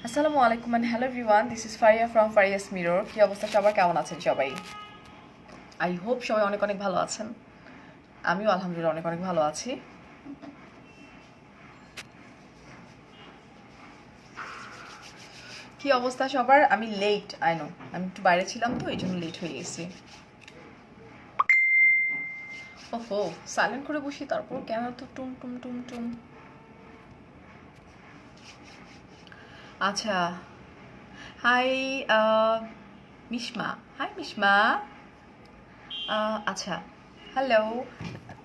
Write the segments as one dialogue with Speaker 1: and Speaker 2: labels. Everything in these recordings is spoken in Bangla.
Speaker 1: আসসালামু আলাইকুম and hello everyone, this is Faria from Faria's Mirror. কি অবস্থা সবার, কেমন আছেন সবাই? আই হোপ সবাই অনেক অনেক ভালো আছেন। আমিও আলহামদুলিল্লাহ অনেক অনেক ভালো আছি। কি অবস্থা সবার? আমি লেট, আই নো, আমি একটু বাইরে ছিলাম তো এই জন্য লেট হয়ে গেছি। ওহো, সাইলেন্ট করে বসি, তারপর কেন তো টুম টুম টুম টুম। আচ্ছা, হাই মিশমা, হাই মিশমা। আচ্ছা, হ্যালো।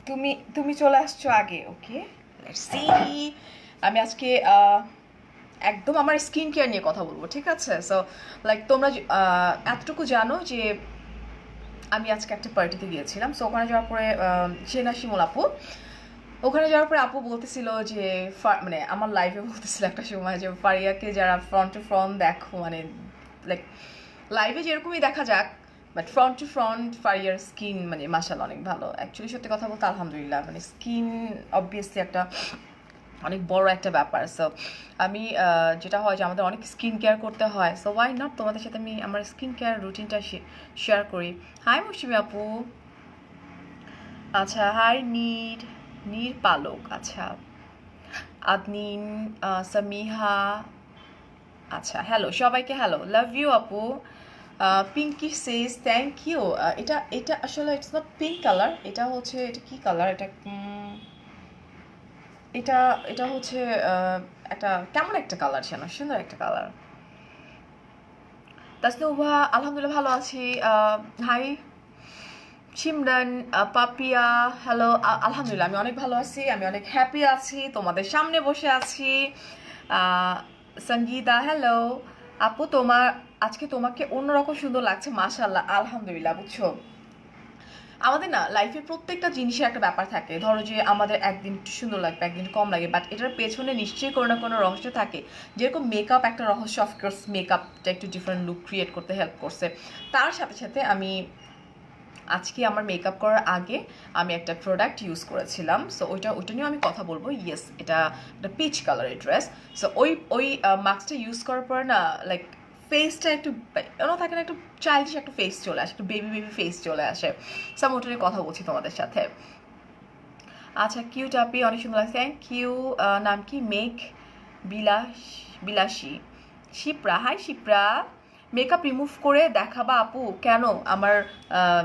Speaker 1: তুমি তুমি চলে আসছো আগে, ওকে। Let's C. আমি আজকে একদম আমার স্কিন কেয়ার নিয়ে কথা বলবো, ঠিক আছে? সো লাইক তোমরা এতটুকু জানো যে আমি আজকে একটা পার্টিতে গিয়েছিলাম। সো ওখানে যাওয়ার পরে চেনা শিমুল আপু, ওখানে যাওয়ার পরে আপু বলতেছিল যে মানে আমার লাইফে বলতেছিল একটা সময় যে ফারিয়াকে যারা ফ্রন্ট টু ফ্রন্ট দেখো, মানে লাইক লাইভে যেরকমই দেখা যাক, বাট ফ্রন্ট টু ফ্রন্ট ফারিয়ার স্কিন মানে মাশাআল্লাহ অনেক ভালো। অ্যাকচুয়ালি সত্যি কথা বলতে আলহামদুলিল্লাহ, মানে স্কিন অবভিয়াসলি একটা অনেক বড় একটা ব্যাপার। সো আমি যেটা হয় যে আমাদের অনেক স্কিন কেয়ার করতে হয়, সো ওয়াই নট তোমাদের সাথে আমি আমার স্কিন কেয়ার রুটিনটা শেয়ার করি। হাই মৌসুমি আপু। আচ্ছা, হাই নীর পালক, আচ্ছা আদনিন, সামিহা, আচ্ছা হ্যালো সবাইকে, হ্যালো, লাভ ইউ আপু। পিঙ্কি সেজ থ্যাংক ইউ। এটা এটা আসলে ইটস নট পিঙ্ক কালার, এটা হচ্ছে, এটা কি কালার এটা? এটা এটা হচ্ছে একটা কেমন একটা কালার, যেন সুন্দর একটা কালার। তাসনুভা, আলহামদুলিল্লাহ ভালো আছি। Hi Simran, Papiya, hello. আলহামদুলিল্লাহ আমি অনেক ভালো আছি, আমি অনেক হ্যাপি আছি, তোমাদের সামনে বসে আছি। সঙ্গীতা, হ্যালো আপু। আজকে তোমাকে অন্যরকম সুন্দর লাগছে, মাশাআল্লাহ, আলহামদুলিল্লাহ। বুঝছো, আমাদের না লাইফের প্রত্যেকটা জিনিসের একটা ব্যাপার থাকে। ধরো যে আমাদের একদিন সুন্দর লাগবে, একদিন কম লাগে, বাট এটার পেছনে নিশ্চয়ই কোনো না কোনো রহস্য থাকে। যেরকম মেকআপ একটা রহস্য, অফকোর্স মেকআপটা একটু ডিফারেন্ট লুক ক্রিয়েট করতে হেল্প করছে। তার সাথে সাথে আমি আজকে আমার মেকআপ করার আগে আমি একটা প্রোডাক্ট ইউজ করেছিলাম। সো ওইটা নিয়েও আমি কথা বলবো। ইয়েস, এটা একটা পিচ কালারের ড্রেস। সো ওই মাস্কটা ইউজ করার পর না, লাইক ফেসটা একটু এমন থাকে না, একটু চাইল্ডিশ একটা ফেস চলে আসে, একটু বেবি বেবি ফেস চলে আসে। সো আমি ওটা নিয়ে কথা বলছি তোমাদের সাথে। আচ্ছা, কিউট আপি, অনেক সুন্দর লাগছে, থ্যাংক ইউ। নাম কি? মেঘ বিলাস বিলাসী। Shipra, hi Shipra. Makeup remove করে দেখাবা আপু? কেন? আমার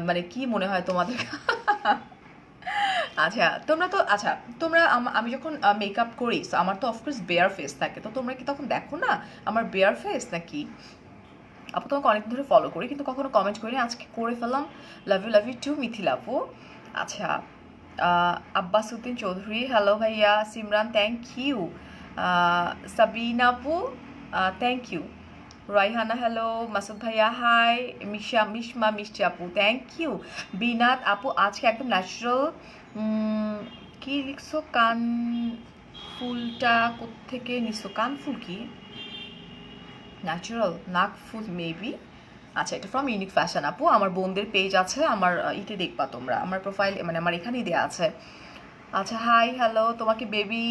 Speaker 1: মানে কি মনে হয় তোমাদের? আচ্ছা তোমরা তো, আচ্ছা তোমরা আমি যখন মেকআপ করি, so আমার তো অফকোর্স বেয়ার ফেস থাকে, তো তোমরা কি তখন দেখো না আমার বেয়ার ফেস নাকি? আপু তোমাকে অনেক ধরে ফলো করি কিন্তু কখনো কমেন্ট করিনি, আজকে করে ফেললাম। লাভ ইউ টু মিথিলা আপু। আচ্ছা, আব্বাসউদ্দিন চৌধুরী, হ্যালো ভাইয়া। Simran, thank you. সাবিনা আপু, thank you. Raihana, hello. Masud ভাইয়া, হাই। মিশমা মিষ্টি আপু, থ্যাংক ইউ। বিনাত আপু, আজকে একদম ন্যাচারাল। কি লিখছো? কান ফুলটা কোত্থেকে নিছো? কান ফুল কি? ন্যাচারাল নাক ফুল মেবি। আচ্ছা, এটা ফ্রম ইউনিক ফ্যাশন আপু। আমার বোনদের পেজ আছে, আমার ইতে দেখবা তোমরা, আমার প্রোফাইল মানে আমার এখানেই দেওয়া আছে। আচ্ছা, হাই হ্যালো। তোমাকে বেবি,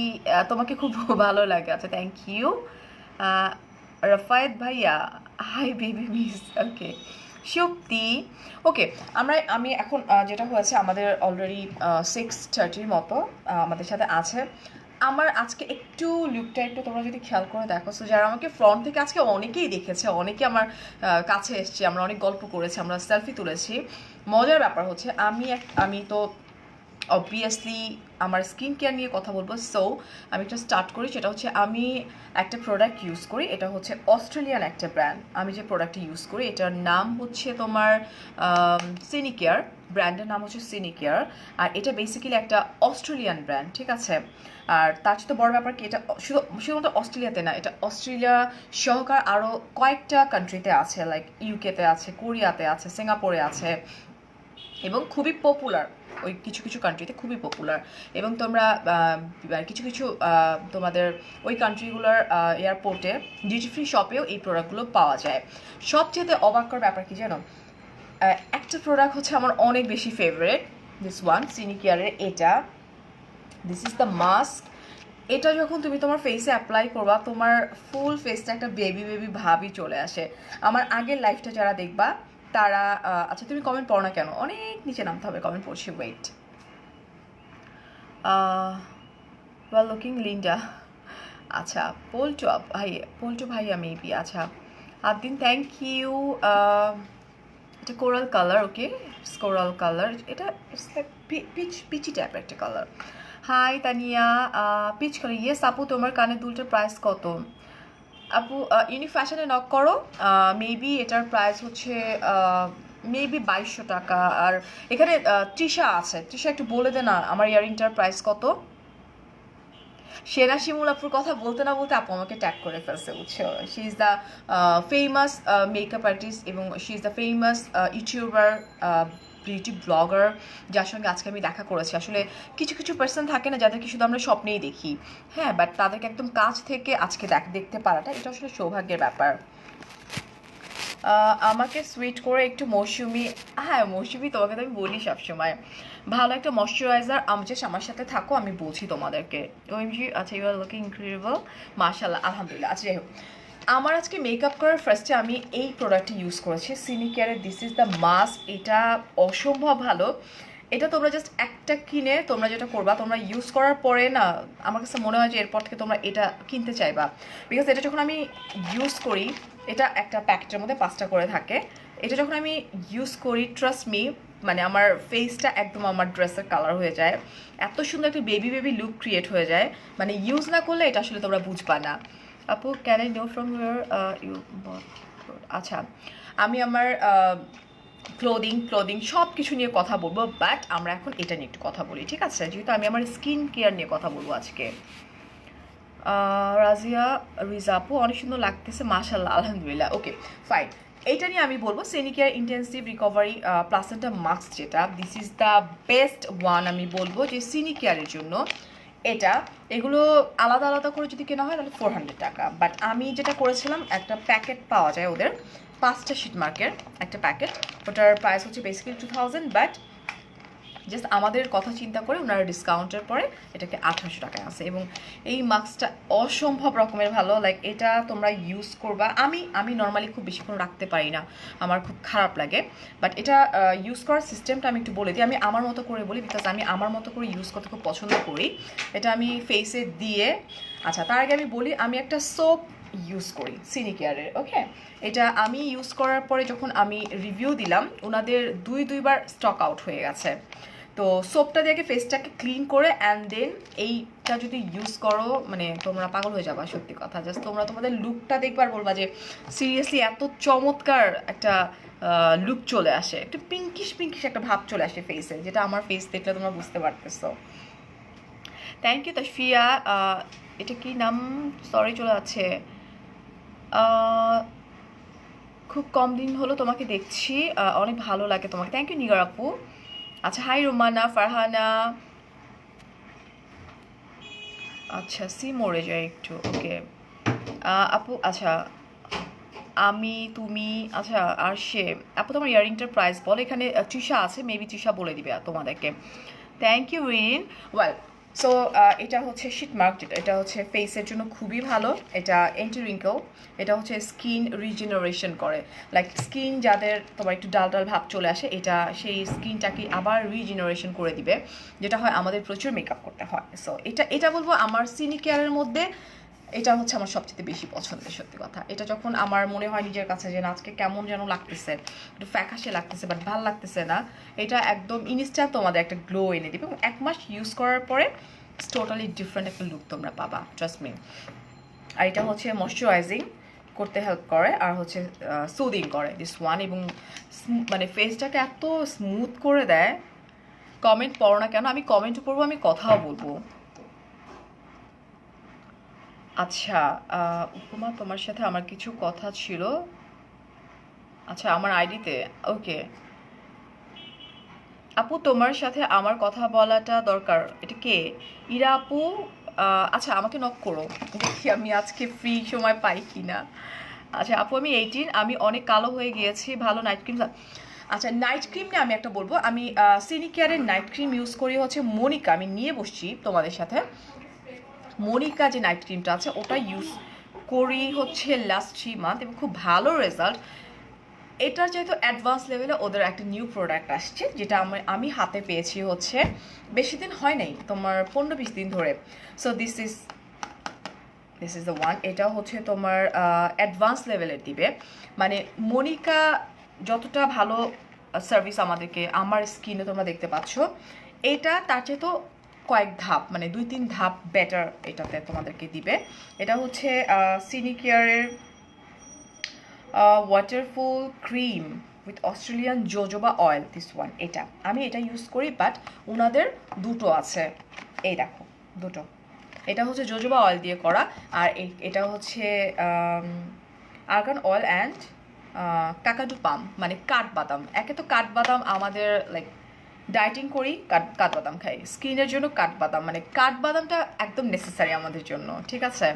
Speaker 1: তোমাকে খুব ভালো লাগে, আচ্ছা থ্যাংক ইউ। রফায়েত ভাইয়া, hi baby miss, okay. Shakti, okay. আমি এখন যেটা হয়েছে, আমাদের অলরেডি 6:30 মতো আমাদের সাথে আছে। আমার আজকে একটু লুকটা একটু তোমরা যদি খেয়াল করে দেখো, সো যারা আমাকে ফ্রন্ট থেকে আজকে অনেকেই দেখেছে, অনেকে আমার কাছে এসছে, আমরা অনেক গল্প করেছি, আমরা সেলফি তুলেছি। মজার ব্যাপার হচ্ছে আমি তো অবভিয়াসলি আমার স্কিন কেয়ার নিয়ে কথা বলবো। সো আমি একটা স্টার্ট করি, সেটা হচ্ছে আমি একটা প্রোডাক্ট ইউজ করি, এটা হচ্ছে অস্ট্রেলিয়ান একটা ব্র্যান্ড। আমি যে প্রোডাক্টটা ইউজ করি এটার নাম হচ্ছে তোমার সিনিকেয়ার, ব্র্যান্ডের নাম হচ্ছে সিনিকেয়ার। আর এটা বেসিক্যালি একটা অস্ট্রেলিয়ান ব্র্যান্ড, ঠিক আছে? আর তার চেয়ে বড় ব্যাপার কি, এটা শুধুমাত্র অস্ট্রেলিয়াতে না, এটা অস্ট্রেলিয়া সহকার আরও কয়েকটা কান্ট্রিতে আছে, লাইক ইউকেতে আছে, কোরিয়াতে আছে, সিঙ্গাপুরে আছে, এবং খুবই পপুলার ওই কিছু কিছু কান্ট্রিতে, খুবই পপুলার। এবং তোমরা কিছু কিছু তোমাদের ওই কান্ট্রিগুলোর এয়ারপোর্টে ডিউটি ফ্রি শপেও এই প্রোডাক্টগুলো পাওয়া যায়। সবচেয়ে অবাক করার ব্যাপার কি জানো? একটা প্রোডাক্ট হচ্ছে আমার অনেক বেশি ফেভারিট, দিস ওয়ান সিনিকেয়ারের, এটা দিস ইজ দ্য মাস্ক। এটা যখন তুমি তোমার ফেসে অ্যাপ্লাই করবা তোমার ফুল ফেসটা একটা বেবি বেবি ভাবই চলে আসে। আমার আগের লাইফটা যারা দেখবা তারা আচ্ছা তুমি কমেন্ট পড়ো না কেন, অনেক নিচে নামতে হবে, কমেন্ট পড়ছি, ওয়েট। ওয়েল লুকিং লিন্ডা, আচ্ছা পল্টু ভাইয়া মেবি, আচ্ছা আদিন থ্যাংক ইউ। এটা coral colour, okay coral colour, এটা পিচি টাইপের একটা colour. Hi Tania, peach colour, yes আপু তোমার কানের দুলটার প্রাইস কত? আপু ইউনিক ফ্যাশনে নক করো, মেবি এটার প্রাইস হচ্ছে মেবি 2200 টাকা। আর এখানে তৃষা আছে, তৃষা একটু বলে দে না আমার ইয়ারিংটার প্রাইস কত। সেনা শিমুল আপুর কথা বলতে না বলতে আপু আমাকে ট্যাগ করে ফেলছে, বুঝছো। She is the famous makeup artist এবং she is the famous YouTuber, beauty blogger, যার সঙ্গে আজকে আমি দেখা করেছি। আসলে কিছু কিছু পার্সন থাকে না যাদেরকে শুধু আমরা স্বপ্নেই দেখি, হ্যাঁ, বাট তাদেরকে একদম কাছ থেকে আজকে দেখতে পারাটা এটা আসলে সৌভাগ্যের ব্যাপার। আমাকে সুইট করে একটু মৌসুমি, হ্যাঁ মৌসুমি তোমাকে তো আমি বলি সবসময়, ভালো একটা ময়শ্চারাইজার জাস্ট আমার সাথে থাকো, আমি বলছি তোমাদেরকে। ওএমজি, আচ্ছা ইউ আর লুকিং ইনক্রেডিবল, মাশাআল্লাহ, আলহামদুলিল্লাহ। আচ্ছা যাই হোক, আমার আজকে মেকআপ করার ফার্স্টে আমি এই প্রোডাক্টটি ইউজ করেছি, সিনিকেয়ারের দিস ইজ দ্য মাস্ক। এটা অসম্ভব ভালো। এটা তোমরা জাস্ট একটা কিনে তোমরা যেটা করবা, তোমরা ইউজ করার পরে না আমার কাছে মনে হয় যে এরপর থেকে তোমরা এটা কিনতে চাইবা। বিকজ এটা যখন আমি ইউজ করি, এটা একটা প্যাকেটের মধ্যে 5টা করে থাকে, এটা যখন আমি ইউজ করি ট্রাস্ট মি, মানে আমার ফেসটা একদম আমার ড্রেসের কালার হয়ে যায়, এত সুন্দর একটা বেবি বেবি লুক ক্রিয়েট হয়ে যায়, মানে ইউজ না করলে এটা আসলে তোমরা বুঝবা না। আপু can I know from your you, আচ্ছা আমি আমার ক্লোদিং সব কিছু নিয়ে কথা বলবো, বাট আমরা এখন এটা নিয়ে একটু কথা বলি, ঠিক আছে, যেহেতু আমি আমার স্কিন কেয়ার নিয়ে কথা বলবো আজকে। রাজিয়া রিজাপু অনেক সুন্দর লাগতেছে, মাশাআল্লাহ, আলহামদুলিল্লাহ, ওকে ফাইন। এইটা নিয়ে আমি বলবো সেনিকেয়ার ইন্টেন্সিভ রিকভারি প্লাসেন্টা মাস্ক, যেটা this is the best one. আমি বলবো যে সিনিকেয়ারের জন্য এটা, এগুলো আলাদা আলাদা করে যদি কেনা হয় তাহলে 400 টাকা, বাট আমি যেটা করেছিলাম একটা প্যাকেট পাওয়া যায় ওদের 5টা শীট মার্কের একটা প্যাকেট, ওটার প্রাইস হচ্ছে বেসিক্যালি 2000, বাট জাস্ট আমাদের কথা চিন্তা করে ওনারা ডিসকাউন্টের পরে এটাকে 1800 টাকায় আছে। এবং এই মাস্কটা অসম্ভব রকমের ভালো, লাইক এটা তোমরা ইউজ করবা, আমি নর্মালি খুব বেশিক্ষণ রাখতে পারি না, আমার খুব খারাপ লাগে, বাট এটা ইউজ করার সিস্টেমটা আমি একটু বলে দিই, আমি আমার মতো করে বলি, বিকজ আমি আমার মতো করে ইউজ করতে খুব পছন্দ করি। এটা আমি ফেসে দিয়ে, আচ্ছা তার আগে আমি বলি আমি একটা সোপ ইউজ করি সিনিকেয়ারের, ওকে। এটা আমি ইউজ করার পরে যখন আমি রিভিউ দিলাম, ওনাদের দুইবার স্টক আউট হয়ে গেছে। তো সোপটা দিয়ে ফেসটাকে ক্লিন করে অ্যান্ড দেন এইটা যদি ইউজ করো, মানে তোমরা পাগল হয়ে যাবা, সত্যি কথা। জাস্ট তোমরা তোমাদের লুকটা দেখবার বলবা যে সিরিয়াসলি এত চমৎকার একটা লুক চলে আসে, একটু পিঙ্কিশ একটা ভাব চলে আসে ফেসে, যেটা আমার ফেস দেখলে তোমরা বুঝতে পারতেছো। Thank you Tashfia. এটা কি নাম, সরি চলে যাচ্ছে, খুব কম দিন হলো তোমাকে দেখছি, অনেক ভালো লাগে তোমাকে, থ্যাংক ইউ নিগার আপু। আচ্ছা হাই রোমানা, ফারহানা, আচ্ছা সি মরে যায় একটু, ওকে আপু, আচ্ছা আমি তুমি, আচ্ছা আর সে আপু তোমার ইয়ারিংটার প্রাইস বলো, এখানে তৃষা আছে, মেবি তৃষা বলে দিবে তোমাদেরকে। Thank you Rin. Well so এটা হচ্ছে শীট মার্ক, যেটা এটা হচ্ছে ফেসের জন্য খুবই ভালো, এটা অ্যান্টি রিঙ্কল, এটা হচ্ছে স্কিন রিজেনারেশন করে, লাইক স্কিন যাদের তোমার একটু ডাল ডাল ভাব চলে আসে, এটা সেই স্কিনটাকে আবার রিজেনারেশন করে দিবে, যেটা হয় আমাদের প্রচুর মেকআপ করতে হয়। সো এটা বলবো আমার সিনিকেয়ারের মধ্যে এটা হচ্ছে আমার সবচেয়ে বেশি পছন্দের, সত্যি কথা। এটা যখন আমার মনে হয় নিজের কাছে যে আজকে কেমন যেন লাগতেছে, একটু ফ্যাকাশে লাগতেছে, বাট ভাল লাগতেছে না, এটা একদম ইনস্ট্যান্ট তোমাদের একটা গ্লো এনে দিবে, এবং 1 মাস ইউজ করার পরে টোটালি ডিফারেন্ট একটা লুক তোমরা পাবা, ট্রাস্ট মি। আর এটা হচ্ছে ময়শ্চারাইজিং করতে হেল্প করে, আর হচ্ছে সুদিং করে দিস ওয়ান, এবং মানে ফেসটাকে এত স্মুথ করে দেয়। কমেন্ট পড়ো না কেন, আমি কমেন্ট পড়বো, আমি কথাও বলবো। আচ্ছা উপমা তোমার সাথে আমার কিছু কথা ছিল, আচ্ছা আমার আইডিতে, ওকে আপু তোমার সাথে আমার কথা বলাটা দরকার, এটা কে? ইরা আপু, আচ্ছা আমাকে নক করো, দেখি আমি আজকে ফ্রি সময় পাই কি না। আচ্ছা আপু আমি 18, আমি অনেক কালো হয়ে গিয়েছি, ভালো নাইট ক্রিম, আচ্ছা নাইট ক্রিম নিয়ে আমি একটা বলবো, আমি সিনিকেয়ারের নাইট ক্রিম ইউজ করি হচ্ছে মনিকা, আমি নিয়ে বসছি তোমাদের সাথে, মনিকা যে নাইট ক্রিমটা আছে ওটা ইউজ করি হচ্ছে লাস্ট 3 মান্থ এবং খুব ভালো রেজাল্ট। এটার যেহেতু অ্যাডভান্স লেভেলে ওদের একটা নিউ প্রোডাক্ট আসছে যেটা আমি হাতে পেয়েছি হচ্ছে বেশি দিন হয় নাই, তোমার 15-20 দিন ধরে। So this is the one. এটা হচ্ছে তোমার অ্যাডভান্স লেভেলের দিবে, মানে মনিকা যতটা ভালো সার্ভিস আমাদেরকে আমার স্কিনে তোমরা দেখতে পাচ্ছ, এটা তার চেয়ে তো কয়েক ধাপ, মানে 2-3 ধাপ বেটার এটাতে তোমাদেরকে দিবে। এটা হচ্ছে সিনিকেয়ারের waterful cream with Australian jojoba oil, this one. এটা আমি এটা ইউজ করি, বাট ওনাদের দুটো আছে, এই দেখো দুটো। এটা হচ্ছে জোজোবা অয়েল দিয়ে করা, আর এটা হচ্ছে আর্গান অয়েল অ্যান্ড কাকাডু পাম, মানে কাঠবাদাম। একে তো কাঠবাদাম আমাদের লাইক ডায়েটিং করি, কাঠবাদাম খাই, স্কিনের জন্য কাঠবাদাম, মানে কাঠবাদামটা একদম নেসেসারি আমাদের জন্য, ঠিক আছে?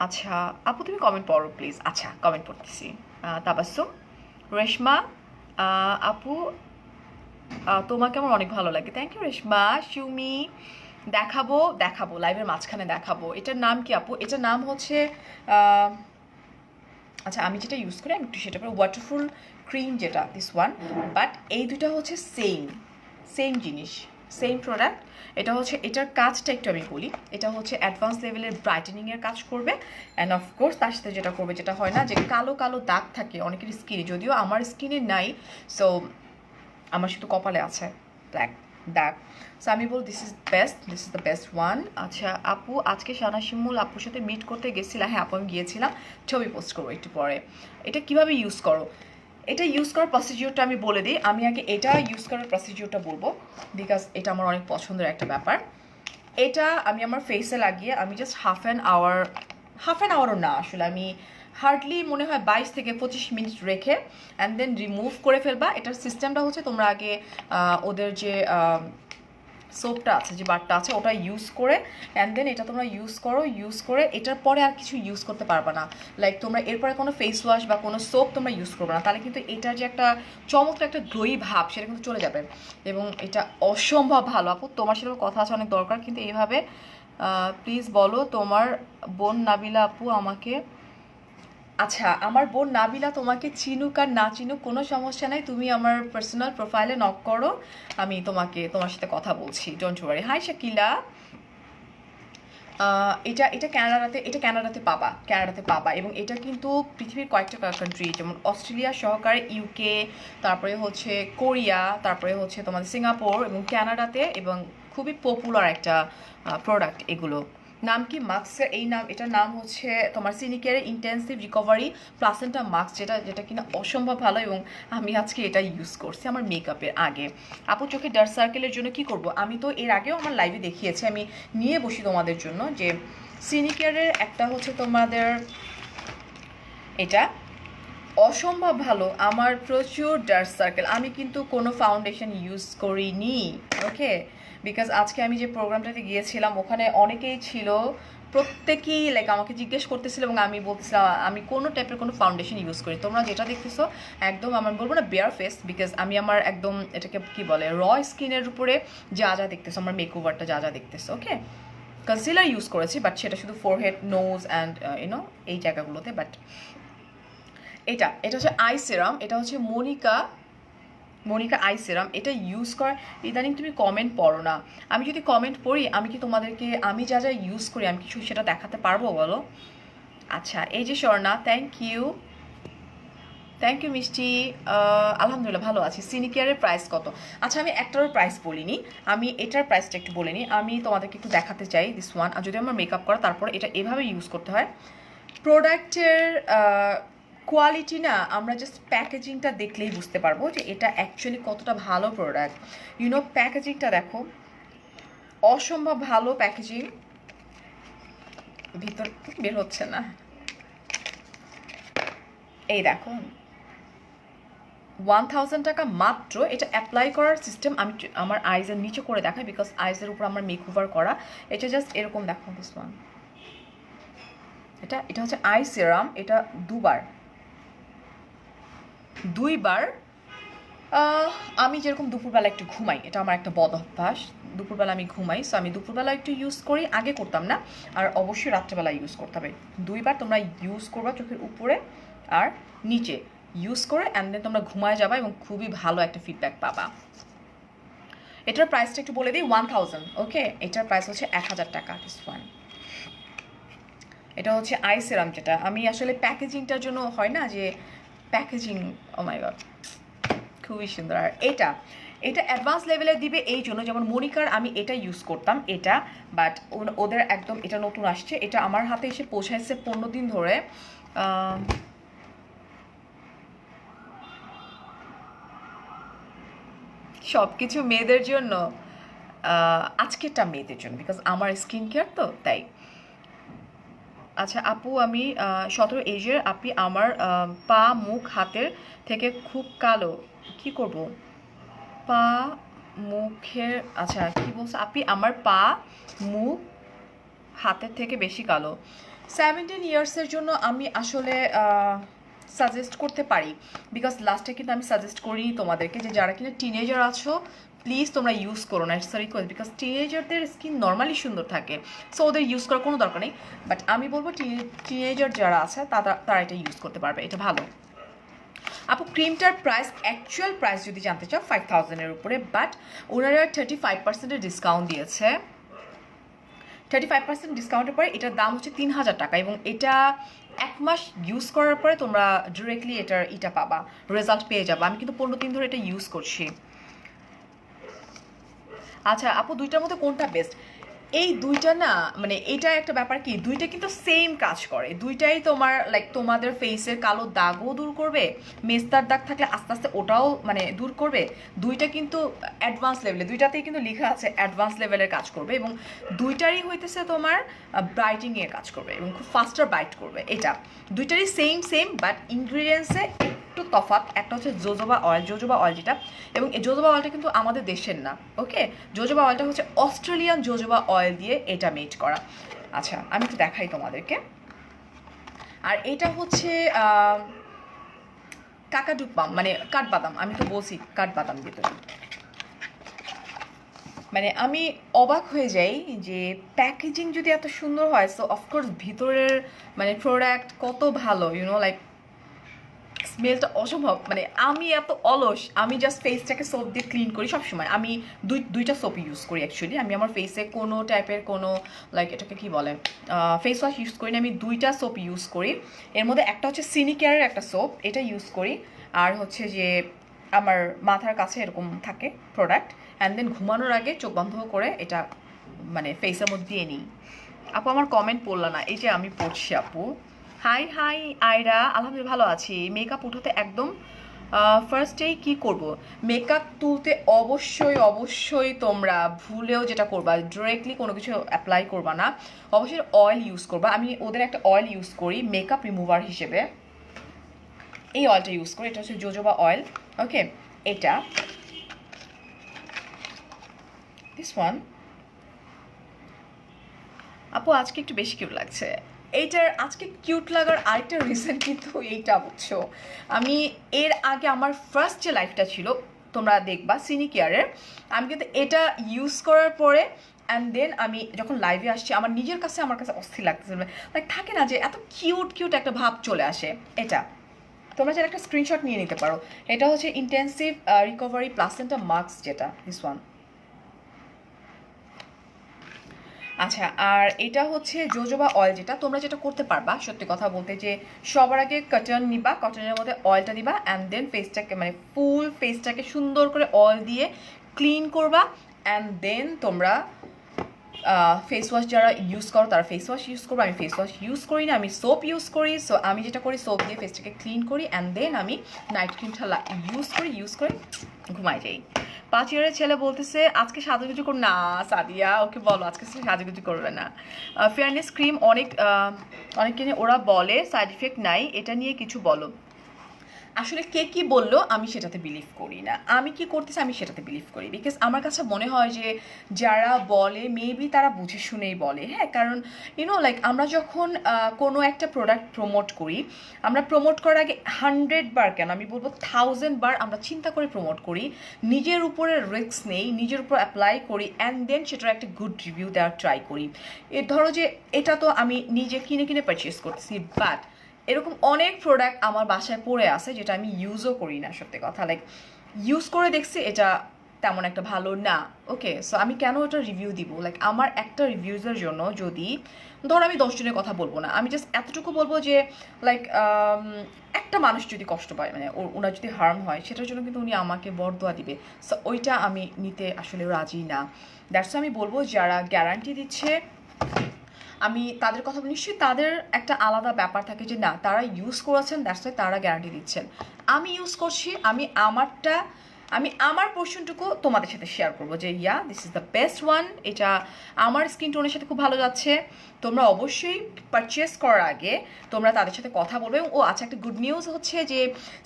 Speaker 1: আচ্ছা আপু তুমি কমেন্ট পড়ো প্লিজ। আচ্ছা কমেন্ট পড়তেছি। তাবাসসুম রেশমা, আপু তোমাকে আমার অনেক ভালো লাগে। Thank you Reshma. সুমি, দেখাবো লাইভের মাঝখানে দেখাবো। এটার নাম কি আপু? এটার নাম হচ্ছে আচ্ছা আমি যেটা ইউজ করি আমি একটু সেটা পরে, ওয়াটারফুল ক্রিম যেটা, দিস ওয়ান। বাট এই দুটা হচ্ছে সেম জিনিস, সেম প্রোডাক্ট। এটা হচ্ছে এটার কাজটা একটু আমি বলি। এটা হচ্ছে অ্যাডভান্স লেভেলের ব্রাইটেনিংয়ের কাজ করবে, অ্যান্ড অফকোর্স তার সাথে যেটা করবে, যেটা হয় না যে কালো কালো দাগ থাকে অনেকের স্কিনে, যদিও আমার স্কিনে নাই, সো আমার শুধু কপালে আছে ব্ল্যাক দাগ। সো আমি বল this is the best one. আচ্ছা আপু আজকে সানা শিমুল আপুর সাথে মিট করতে গেছিলাম। হ্যাঁ আপু আমি গিয়েছিলাম, ছবি পোস্ট করবো একটু পরে। এটা কিভাবে ইউজ করো, এটা ইউজ করার প্রসিডিওরটা আমি বলে দিই। আমি আগে এটা ইউজ করার প্রসিডিওরটা বলবো, বিকজ এটা আমার অনেক পছন্দের একটা ব্যাপার। এটা আমি আমার ফেসে লাগিয়ে আমি জাস্ট হাফ অ্যান আওয়ারও না, আসলে আমি হার্ডলি মনে হয় 22 থেকে 25 মিনিট রেখে অ্যান্ড দেন রিমুভ করে ফেলবা। এটার সিস্টেমটা হচ্ছে তোমরা আগে ওদের যে সোপটা আছে, যে বারটা আছে, ওটা ইউজ করে অ্যান্ড দেন এটা তোমরা ইউজ করে এটার পরে আর কিছু ইউজ করতে পারবে না। লাইক তোমরা এরপরে কোনো ফেস ওয়াশ বা কোনো সোপ তোমরা ইউজ করবে না, তাহলে কিন্তু এটার যে একটা চমৎকার একটা গ্লোয়ি ভাব সেটা কিন্তু চলে যাবে। এবং এটা অসম্ভব ভালো। আপু তোমার সাথে কথা আছে অনেক দরকার, কিন্তু এইভাবে প্লিজ বলো তোমার বোন নাবিলা আপু আমাকে। আচ্ছা আমার বোন নাবিলা তোমাকে চিনুক আর না চিনুক কোনো সমস্যা নাই, তুমি আমার পার্সোনাল প্রোফাইলে নক করো, আমি তোমার সাথে কথা বলছি, ডোন্ট ওয়ারি। হাই শাকিলা। এটা কানাডাতে পাবা এবং এটা কিন্তু পৃথিবীর কয়েকটা কান্ট্রি যেমন অস্ট্রেলিয়া সহকারে, ইউকে, তারপরে হচ্ছে কোরিয়া, তারপরে হচ্ছে তোমাদের সিঙ্গাপুর এবং কানাডাতে, এবং খুবই পপুলার একটা প্রোডাক্ট এগুলো। নাম কি মাস্কের, এটার নাম হচ্ছে তোমার সিনিকেয়ারের ইন্টেন্সিভ রিকভারি প্লাসেন্টা মাস্ক, যেটা কিনা অসম্ভব ভালো, এবং আমি আজকে এটা ইউজ করছি আমার মেকআপের আগে। আপু চোখে ডার্ক সার্কেলের জন্য কি করব? আমি তো এর আগেও আমার লাইভে দেখিয়েছি, আমি নিয়ে বসি তোমাদের জন্য, যে সিনিকেয়ারের একটা হচ্ছে তোমাদের এটা অসম্ভব ভালো। আমার প্রচুর ডার্ক সার্কেল, আমি কিন্তু কোনো ফাউন্ডেশন ইউজ করিনি, ওকে? বিকজ আজকে আমি যে প্রোগ্রামটাতে গিয়েছিলাম ওখানে অনেকেই ছিল, প্রত্যেকেই লাইক আমাকে জিজ্ঞেস করতেছিল এবং আমি বলতেছিলাম আমি কোনো টাইপের কোনো ফাউন্ডেশন ইউজ করি। তোমরা যেটা দেখতেছো একদম আমার বলবো না বেয়ার ফেস, বিকজ আমি আমার একদম এটাকে কি বলে র স্কিনের উপরে যা দেখতেছো, আমার মেকওভারটা যা দেখতেছো, ওকে? কনসিলার ইউজ করেছি, বাট সেটা শুধু ফোরহেড, নোজ অ্যান্ড এই জায়গাগুলোতে। বাট এটা হচ্ছে আই সেরাম, এটা হচ্ছে মনিকা আই সেরাম। এটা ইউজ কর, ইদানিং তুমি কমেন্ট পড়ো না, আমি যদি কমেন্ট পড়ি আমি কি তোমাদেরকে আমি যা ইউজ করি আমি কিছু সেটা দেখাতে পারবো বলো? আচ্ছা এই যে স্বর্ণা, থ্যাংক ইউ মিষ্টি। আলহামদুলিল্লাহ ভালো আছি। সিনিকেয়ারের প্রাইস কত? আচ্ছা আমি একটারও প্রাইস বলিনি, আমি এটার প্রাইসটা একটু বলিনি, আমি তোমাদেরকে একটু দেখাতে চাই দিস ওয়ান। আর যদি আমার মেকআপ করা, তারপর এটা এভাবে ইউজ করতে হয়। প্রোডাক্টের কোয়ালিটি না আমরা জাস্ট প্যাকেজিংটা দেখলেই বুঝতে পারবো যে এটা অ্যাকচুয়ালি কতটা ভালো প্রোডাক্ট। প্যাকেজিংটা দেখো, অসম্ভব ভালো প্যাকেজিং, ভিতর বের হচ্ছে না, এই দেখো 1000 টাকা মাত্র। এটা অ্যাপ্লাই করার সিস্টেম আমি আমার আইজের নিচে করে দেখাই, বিকজ আইজের উপর আমার মেকওভার করা। এটা জাস্ট এরকম দেখো, দিস ওয়ান। এটা হচ্ছে আই সেরাম, এটা দুইবার আমি যেরকম দুপুরবেলা একটু ঘুমাই, এটা আমার একটা বদ অভ্যাস, দুপুরবেলা আমি ঘুমাই, সো আমি দুপুরবেলা একটু ইউজ করি, আগে করতাম না, আর অবশ্যই রাত্রেবেলা ইউজ করতে হবে। 2বার তোমরা ইউজ করবা চোখের উপরে আর নিচে ইউজ করে, অ্যান্ড দেন তোমরা ঘুমায় যাবা এবং খুবই ভালো একটা ফিডব্যাক পাবা। এটার প্রাইসটা একটু বলে দিই, 1000। ওকে, এটার প্রাইস হচ্ছে 1000 টাকা। দিস ওয়ান, এটা হচ্ছে আই সেরাম, যেটা আমি আসলে প্যাকেজিংটার জন্য হয় না যে প্যাকেজিং, ও মাই গড খুবই সুন্দর। আর এটা অ্যাডভান্স লেভেলে দিবে এই জন্য, যেমন মনিকার আমি এটা ইউজ করতাম এটা, বাট ওদের একদম এটা নতুন আসছে, এটা আমার হাতে এসে পৌঁছাইছে 15 দিন ধরে। সব কিছু মেয়েদের জন্য, আজকেরটা মেয়েদের জন্য, বিকজ আমার স্কিন কেয়ার তো তাই। আচ্ছা আপু, আমি 17 এজের, আপনি আমার পা মুখ হাতের থেকে খুব কালো, কি করব? পা মুখের, আচ্ছা কি বলছো আপনি, আমার পা মুখ হাতের থেকে বেশি কালো। 17 ইয়ার্সের জন্য আমি আসলে সাজেস্ট করতে পারি, বিকজ লাস্টে কিন্তু আমি সাজেস্ট করি তোমাদেরকে যে যারা কিনা টিনেজার আছো প্লিজ তোমরা ইউজ করো না, ইটস রিকোয়েস্ট, বিকজ টিনেজারদের স্কিন নর্মালি সুন্দর থাকে, সো ওদের ইউজ করার কোনো দরকার নেই। বাট আমি বলবো টিনেজার যারা আছে তারা এটা ইউজ করতে পারবে, এটা ভালো। আপু ক্রিমটার প্রাইস, অ্যাকচুয়াল প্রাইস যদি জানতে চাও 5000-এর উপরে, বাট ওনারা 35% ডিসকাউন্ট দিয়েছে। 35% ডিসকাউন্টের পরে এটার দাম হচ্ছে 3000 টাকা, এবং এটা 1 মাস ইউজ করার পরে তোমরা ডিরেক্টলি এটা পাবা, রেজাল্ট পেয়ে যাবা। আমি কিন্তু 15 দিন ধরে এটা ইউজ করছি। আচ্ছা আপু, দুইটার মধ্যে কোনটা বেস্ট? এই দুইটা না, মানে এটা একটা ব্যাপার কি, দুইটা কিন্তু সেম কাজ করে, দুইটাই তোমার লাইক তোমাদের ফেসের কালো দাগও দূর করবে, মেস্তার দাগ থাকলে আস্তে আস্তে ওটাও মানে দূর করবে। দুইটা কিন্তু অ্যাডভান্স লেভেলে, দুইটাতেই কিন্তু লেখা আছে অ্যাডভান্স লেভেলের কাজ করবে, এবং দুইটারই হইতেছে তোমার ব্রাইটিংয়ের কাজ করবে এবং খুব ফাস্টার ব্রাইট করবে। এটা দুইটারই সেম, বাট ইনগ্রিডিয়েন্টসে একটু তফাৎ। একটা হচ্ছে জোজোবা অয়েল যেটা, এবং এই জোজোবা অয়েলটা কিন্তু আমাদের দেশের না, ওকে, জোজোবা অয়েলটা হচ্ছে অস্ট্রেলিয়ান জোজোবা অয়েল দিয়ে এটা মেড করা। আচ্ছা আমি একটু দেখাই তোমাদেরকে। আর এটা হচ্ছে কাকাডু পাম, মানে কাঠবাদাম, আমি তো বলছি কাঠবাদাম ভিতরে। মানে আমি অবাক হয়ে যাই যে প্যাকেজিং যদি এত সুন্দর হয়, সো অফকোর্স ভিতরের মানে প্রোডাক্ট কত ভালো, ইউনো লাইক স্মেলটা অসম্ভব। মানে আমি এত অলস, আমি জাস্ট ফেসটাকে সোপ দিয়ে ক্লিন করি সবসময়। আমি দুইটা সোপ ইউজ করি অ্যাকচুয়ালি। আমি আমার ফেসে কোনো টাইপের কোনো লাইক এটাকে কি বলে ফেস ওয়াশ ইউজ করি না, আমি দুইটা সোপ ইউজ করি। এর মধ্যে একটা হচ্ছে সিনিকেয়ারের একটা সোপ, এটা ইউজ করি, আর হচ্ছে যে আমার মাথার কাছে এরকম থাকে প্রোডাক্ট, অ্যান্ড দেন ঘুমানোর আগে চোখ বন্ধ করে এটা মানে ফেসের মধ্যে দিয়ে নিই। আপু আমার কমেন্ট পড়লো না, এই যে আমি পড়ছি আপু। হাই আয়রা, আলহামদুলিল্লাহ ভালো আছি। মেকআপ উঠাতে একদম ফার্স্টেই কি করব? মেকআপ তুলতে অবশ্যই তোমরা ভুলেও যেটা করবা, ডিরেক্টলি কোনো কিছু অ্যাপ্লাই করবা না, অবশ্যই অয়েল ইউজ করবা। আমি ওদের একটা অয়েল ইউজ করি মেকআপ রিমুভার হিসেবে, এই অয়েলটা ইউজ করি, এটা হচ্ছে জোজোবা অয়েল। ওকে, এটা দিস ওয়ান। আপু আজকে একটু বেশি কিউট লাগছে। এইটার আজকে কিউট লাগার আরেকটা রিজন কিন্তু এইটা, বুঝছো, আমি এর আগে আমার ফার্স্ট যে লাইফটা ছিল তোমরা দেখবা সিনিকেয়ারের, আমি কিন্তু এটা ইউজ করার পরে অ্যান্ড দেন আমি যখন লাইভে আসছি আমার নিজের কাছে অস্থির লাগতেছে, লাইক থাকে না যে এত কিউট একটা ভাব চলে আসে। এটা তোমরা যেন একটা স্ক্রিনশট নিয়ে নিতে পারো। এটা হচ্ছে ইন্টেন্সিভ রিকভারি প্লাসেন্টা মাস্ক, যেটা দিস ওয়ান। আচ্ছা, আর এটা হচ্ছে জোজোবা অয়েল, যেটা তোমরা যেটা করতে পারবা সত্যি কথা বলতে, যে সবার আগে কটন নিবা, কটনের মধ্যে অয়েলটা দিবা, অ্যান্ড দেন ফেসটাকে মানে ফুল ফেসটাকে সুন্দর করে অয়েল দিয়ে ক্লিন করবা, অ্যান্ড দেন তোমরা ফেস ওয়াশ যারা ইউজ করো তারা ফেস ওয়াশ ইউজ করবো। আমি ফেস ওয়াশ ইউজ করি না, আমি সোপ ইউজ করি। সো আমি যেটা করি, সোপ দিয়ে ফেসটাকে ক্লিন করি, অ্যান্ড দেন আমি নাইট ক্রিমটা ইউজ করে ঘুমাই যাই। 5 ইয়ারের ছেলে বলতেছে আজকে সাজুগুজু করো না। সাদিয়া ওকে বলো আজকে সাজুগুজু করবে না। ফেয়ারনেস ক্রিম অনেক কিনে ওরা বলে সাইড ইফেক্ট নাই, এটা নিয়ে কিছু বলো। আসলে কে কি বললো আমি সেটাতে বিলিভ করি না, আমি কি করতেছি আমি সেটাতে বিলিভ করি, বিকজ আমার কাছে মনে হয় যে যারা বলে মেবি তারা বুঝে শুনেই বলে। হ্যাঁ, কারণ লাইক আমরা যখন কোনো একটা প্রোডাক্ট প্রমোট করি, আমরা প্রমোট করার আগে 100 বার কেন আমি বলবো 1000 বার আমরা চিন্তা করে প্রমোট করি, নিজের উপরে রিস্ক নেই, নিজের উপর অ্যাপ্লাই করি, অ্যান্ড দেন সেটার একটা গুড রিভিউ দেওয়ার ট্রাই করি। ধরো যে এটা তো আমি নিজে কিনে কিনে পারচেস করতেছি, বাট এরকম অনেক প্রোডাক্ট আমার বাসায় পড়ে আছে যেটা আমি ইউজও করি না, সত্যি কথা। লাইক ইউজ করে দেখছি এটা তেমন একটা ভালো না। ওকে, সো আমি কেন ওটা রিভিউ দিব? লাইক আমার একটা রিভিউজের জন্য যদি ধরো আমি 10 জনের কথা বলবো না, আমি জাস্ট এতটুকু বলবো যে লাইক একটা মানুষ যদি কষ্ট পায়, মানে ওনার যদি হার্ম হয়, সেটার জন্য কিন্তু উনি আমাকে বরদোয়া দিবে। সো ওইটা আমি নিতে আসলে রাজি না। দ্যাটস আমি বলবো যারা গ্যারান্টি দিচ্ছে, আমি তাদের কথা নিশ্চয়ই তাদের একটা আলাদা ব্যাপার থাকে যে না তারা ইউজ করেছেন, দ্যাটস ওয়াই তারা গ্যারান্টি দিচ্ছেন। আমি ইউজ করছি, আমি আমার পোর্শনটুকু তোমাদের সাথে শেয়ার করবো যে yeah this is the best one, এটা আমার স্কিন টোনের সাথে খুব ভালো যাচ্ছে। তোমরা অবশ্যই পারচেস করার আগে তোমরা তাদের সাথে কথা বলবে। ও আচ্ছা, একটা গুড নিউজ হচ্ছে যে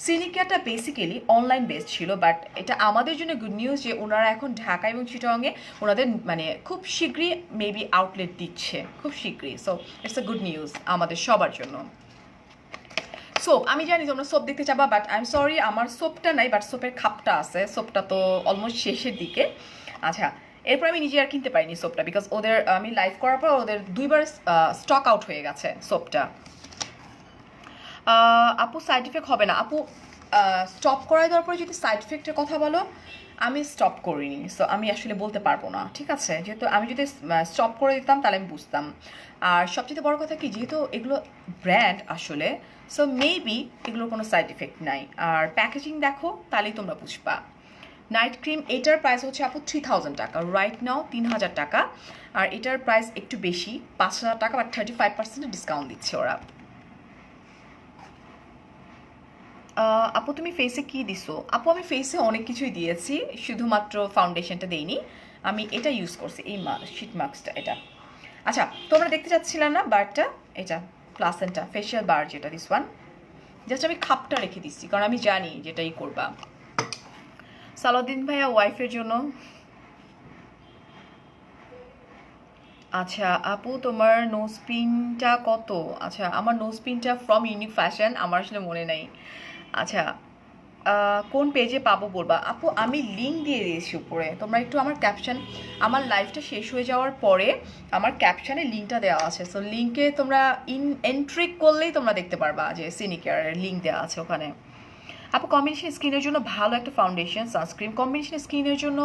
Speaker 1: সিনিকেয়ারটা বেসিক্যালি অনলাইন বেসড ছিল, বাট এটা আমাদের জন্য গুড নিউজ যে ওনারা এখন ঢাকা এবং চিটাগংয়ে ওনাদের মানে খুব শীঘ্রই মেবি আউটলেট দিচ্ছে, খুব শীঘ্রই। So it's a good news আমাদের সবার জন্য। সোপ, আমি জানি তোমরা সোপ দেখতে চাবা, বাট আই এম সরি আমার সোপটা নাই, বাট সোপের খাপটা আছে। সোপটা তো অলমোস্ট শেষের দিকে। আচ্ছা, এরপর আমি নিজে আর কিনতে পারিনি সোপটা, বিকজ ওদের আমি লাইভ করার পর ওদের 2বার স্টক আউট হয়ে গেছে সোপটা। আপু সাইড ইফেক্ট হবে না আপু, স্টপ করাই দেওয়ার পরে যদি সাইড ইফেক্টের কথা বলো, আমি স্টপ করিনি, সো আমি আসলে বলতে পারবো না, ঠিক আছে? যেহেতু আমি যদি স্টপ করে দিতাম তাহলে আমি বুঝতাম। আর সবচেয়ে বড় কথা কি, যেহেতু এগুলো ব্র্যান্ড আসলে, সো মেবি এগুলোর কোনো সাইড ইফেক্ট নাই। আর প্যাকেজিং দেখো তাহলেই তোমরা বুঝবা। নাইট ক্রিম, এটার প্রাইস হচ্ছে আপু 3000 টাকা, রাইট নাও 3000 টাকা। আর এটার প্রাইস একটু বেশি, 5000 টাকা, বা 35% ডিসকাউন্ট দিচ্ছে ওরা। আপু তুমি ফেসে কি দিছো? আপু আমি ফেসে অনেক কিছুই দিয়েছি, শুধুমাত্র ফাউন্ডেশনটা দেইনি। আমি এটা ইউজ করছি, এই শীট মাস্কটা, এটা। আচ্ছা, তোমরা দেখতে চাচ্ছিলাম না বারটা, এটা প্লাসেন্টা ফেশিয়াল বার, যেটা দিস ওয়ান। জাস্ট আমি খাপটা রেখে দিচ্ছি কারণ আমি জানি যেটাই করবা। সালাউদ্দিন ভাইয়া ওয়াইফের জন্য। আচ্ছা আপু, তোমার নোজ পিনটা কত? আচ্ছা, আমার নোজ পিনটা ফ্রম ইউনিক ফ্যাশন, আমার আসলে মনে নাই। আচ্ছা, কোন পেজে পাবো বলবা? আপু আমি লিঙ্ক দিয়ে দিয়েছি উপরে, তোমরা একটু আমার ক্যাপশন, আমার লাইফটা শেষ হয়ে যাওয়ার পরে আমার ক্যাপশনে লিঙ্কটা দেওয়া আছে, সো লিঙ্কে তোমরা এন্ট্রি করলেই তোমরা দেখতে পারবা যে সিনিকেয়ারের লিঙ্ক দেওয়া আছে ওখানে। আপু কম্বিনেশন স্কিনের জন্য ভালো একটা ফাউন্ডেশন সানস্ক্রিন, কম্বিনেশন স্কিনের জন্য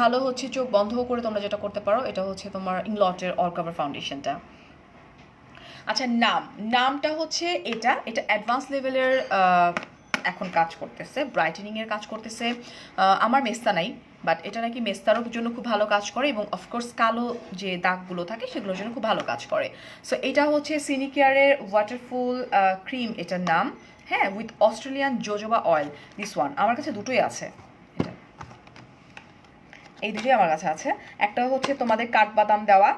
Speaker 1: ভালো হচ্ছে চোখ বন্ধ করে তোমরা যেটা করতে পারো, এটা হচ্ছে তোমার ইংলটের অল কভার ফাউন্ডেশনটা। আচ্ছা, নামটা হচ্ছে এটা অ্যাডভান্স লেভেলের এখন কাজ করতেছে, ব্রাইটেনিংয়ের কাজ করতেছে। আমার মেস্তা নাই, বাট এটা নাকি মেস্তারও জন্য খুব ভালো কাজ করে, এবং অফকোর্স কালো যে দাগগুলো থাকে সেগুলোর জন্য খুব ভালো কাজ করে। সো এটা হচ্ছে সিনিকেয়ারের ওয়াটারফুল ক্রিম, এটার নাম। হ্যাঁ, with Australian jojoba oil, this one. আমার কাছে দুটোই আছে, এটা, এই দুটোই আমার কাছে আছে। একটা হচ্ছে তোমাদের কাঠবাদাম দেওয়া,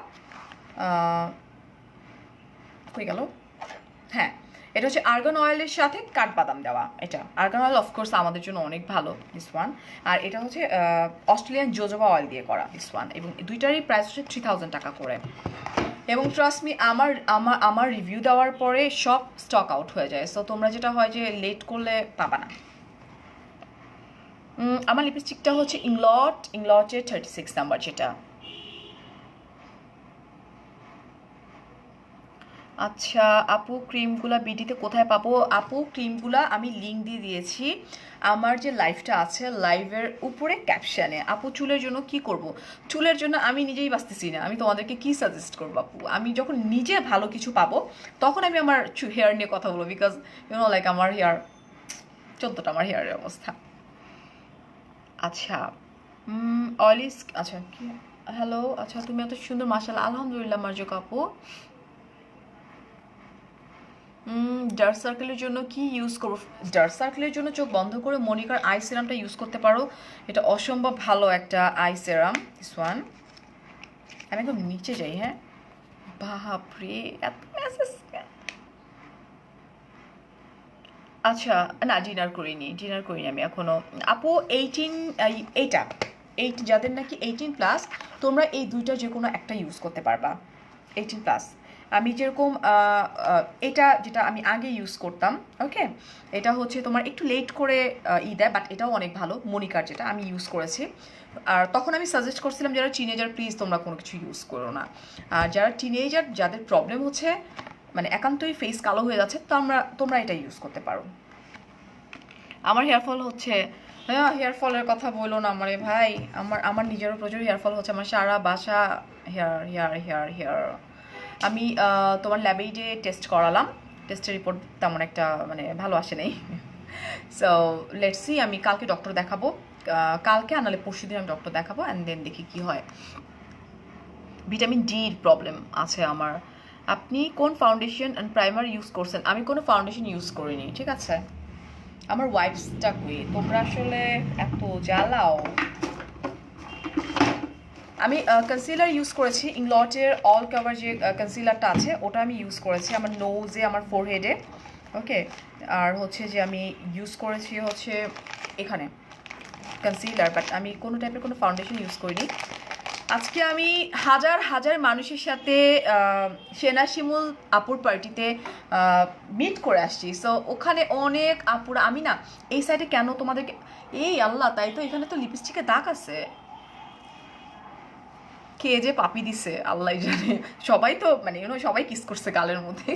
Speaker 1: হয়ে গেল। হ্যাঁ, এটা হচ্ছে আর্গান অয়েলের সাথে কাঠবাদাম দেওয়া, এটা আর্গান অয়েল অফকোর্স আমাদের জন্য অনেক ভালো, দিস ওয়ান। আর এটা হচ্ছে অস্ট্রেলিয়ান জোজোবা অয়েল দিয়ে করা, দিস ওয়ান। এবং দুইটারই প্রাইস হচ্ছে 3000 টাকা করে। এবং ট্রাস্ট মি, আমার আমার আমার রিভিউ দেওয়ার পরে সব স্টক আউট হয়ে যায়, সো তোমরা যেটা হয় যে লেট করলে পাবা না। আমার লিপস্টিকটা হচ্ছে ইংলটের 36 নাম্বার, যেটা। আচ্ছা আপু, ক্রিমগুলা বিডিতে কোথায় পাবো? আপু ক্রিমগুলা আমি লিঙ্ক দিয়ে দিয়েছি আমার যে লাইভটা আছে, লাইভের উপরে ক্যাপশনে। আপু চুলের জন্য কি করব? চুলের জন্য আমি নিজেই বাঁচতেছি না, আমি তোমাদেরকে কি সাজেস্ট করবো আপু? আমি যখন নিজে ভালো কিছু পাবো তখন আমি আমার হেয়ার নিয়ে কথা বলবো, বিকজ লাইক আমার হেয়ার 14টা আমার হেয়ারের অবস্থা। আচ্ছা, অয়েলি, আচ্ছা কি, হ্যালো, আচ্ছা তুমি এত সুন্দর, মাশাআল্লাহ, আলহামদুলিল্লাহ মার্জুক আপু। ডার্ক সার্কেলের জন্য কি ইউজ করবো? ডার্ক সার্কেলের জন্য চোখ বন্ধ করে মনিকার আই সিরামটা ইউজ করতে পারো, এটা অসম্ভব ভালো একটা আই সিরাম, দিস ওয়ান। আমি একদম নিচে যাই, হ্যাঁ, বাপরে এত মেসেজ। আচ্ছা, না ডিনার করিনি আমি এখনো। আপু 18, এইটা 8 যাদের নাকি 18+, তোমরা এই দুইটা যে কোনো একটা ইউজ করতে পারবা। 18+, আমি যেরকম এটা যেটা আমি আগে ইউজ করতাম, ওকে, এটা হচ্ছে তোমার একটু লেট করে দেয়, বাট এটাও অনেক ভালো। মনিকার যেটা আমি ইউজ করেছি, আর তখন আমি সাজেস্ট করছিলাম যারা টিনেজার প্লিজ তোমরা কোনো কিছু ইউজ করো না। আর যারা টিনেজার যাদের প্রবলেম হচ্ছে মানে একান্তই ফেস কালো হয়ে যাচ্ছে, তোমরা এটা ইউজ করতে পারো। আমার হেয়ার ফল হচ্ছে, হ্যাঁ হেয়ার ফলের কথা বলো না আমারে ভাই, আমার নিজেরও প্রচুর হেয়ার ফল হচ্ছে, আমার সারা বাসা হেয়ার হেয়ার হেয়ার হেয়ার। আমি তোমার ল্যাবেই যে টেস্ট করালাম, টেস্টের রিপোর্ট তেমন একটা মানে ভালো আসে নাই। সো লেটস সি, আমি কালকে ডক্টর দেখাবো, কালকে আনালে পরশু দিন আমি ডক্টর দেখাবো, অ্যান্ড দেন দেখি কি হয়। ভিটামিন ডির প্রবলেম আছে আমার। আপনি কোন ফাউন্ডেশন অ্যান্ড প্রাইমার ইউজ করছেন? আমি কোনো ফাউন্ডেশন ইউজ করিনি, ঠিক আছে। আমার ওয়াইপসটা কই, তোমরা আসলে এত জ্বালাও। আমি কনসিলার ইউজ করেছি, ইংলটের অল কভার যে কনসিলারটা আছে ওটা আমি ইউজ করেছি আমার নোজে, আমার ফোরহেডে, ওকে। আর হচ্ছে যে আমি ইউজ করেছি হচ্ছে এখানে কনসিলার, বাট আমি কোনো টাইপের কোনো ফাউন্ডেশন ইউজ করিনি। আজকে আমি হাজার হাজার মানুষের সাথে সেনা শিমুল আপুর পার্টিতে মিট করে আসছি। সো ওখানে অনেক আপুরা, আমি না এই সাইডে কেন তোমাদেরকে, এই আল্লাহ, তাই তো এখানে তো লিপস্টিকের দাগ আছে, কে যে পাপি দিছে আল্লাহ জানে। সবাই তো মানে সবাই কিস করছে গালের মধ্যে,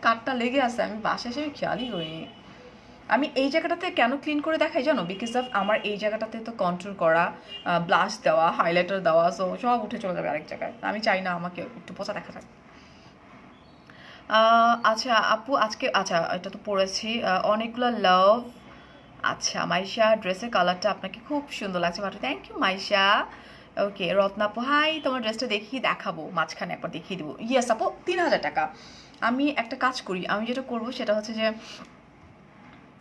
Speaker 1: কাঠটা লেগে আছে, আমি বাসায় এসে খেয়ালই করিনি। আমি এই জায়গাটাতে কেন ক্লিন করে দেখাই জানো? বিকজ অফ আমার এই জায়গাটাতে তো কন্ট্রোল করা, ব্লাশ দেওয়া, হাইলাইটার দেওয়া, সো সব উঠে চলে যাবে আরেক জায়গায়। আমি চাই না আমাকে একটু পচা দেখা যাক। আচ্ছা আপু, আজকে আচ্ছা এটা তো পড়েছি, অনেকগুলো লাভ। আচ্ছা মাইশা, ড্রেসের কালারটা আপনাকে খুব সুন্দর লাগছে, but thank you Maisha. Okay রত্নাপু, হাই, তোমার ড্রেসটা দেখাবো মাঝখানে একবার দেখিয়ে দেবো। ইয়েস আপু, 3,000 টাকা। আমি একটা কাজ করি, আমি যেটা করবো সেটা হচ্ছে যে,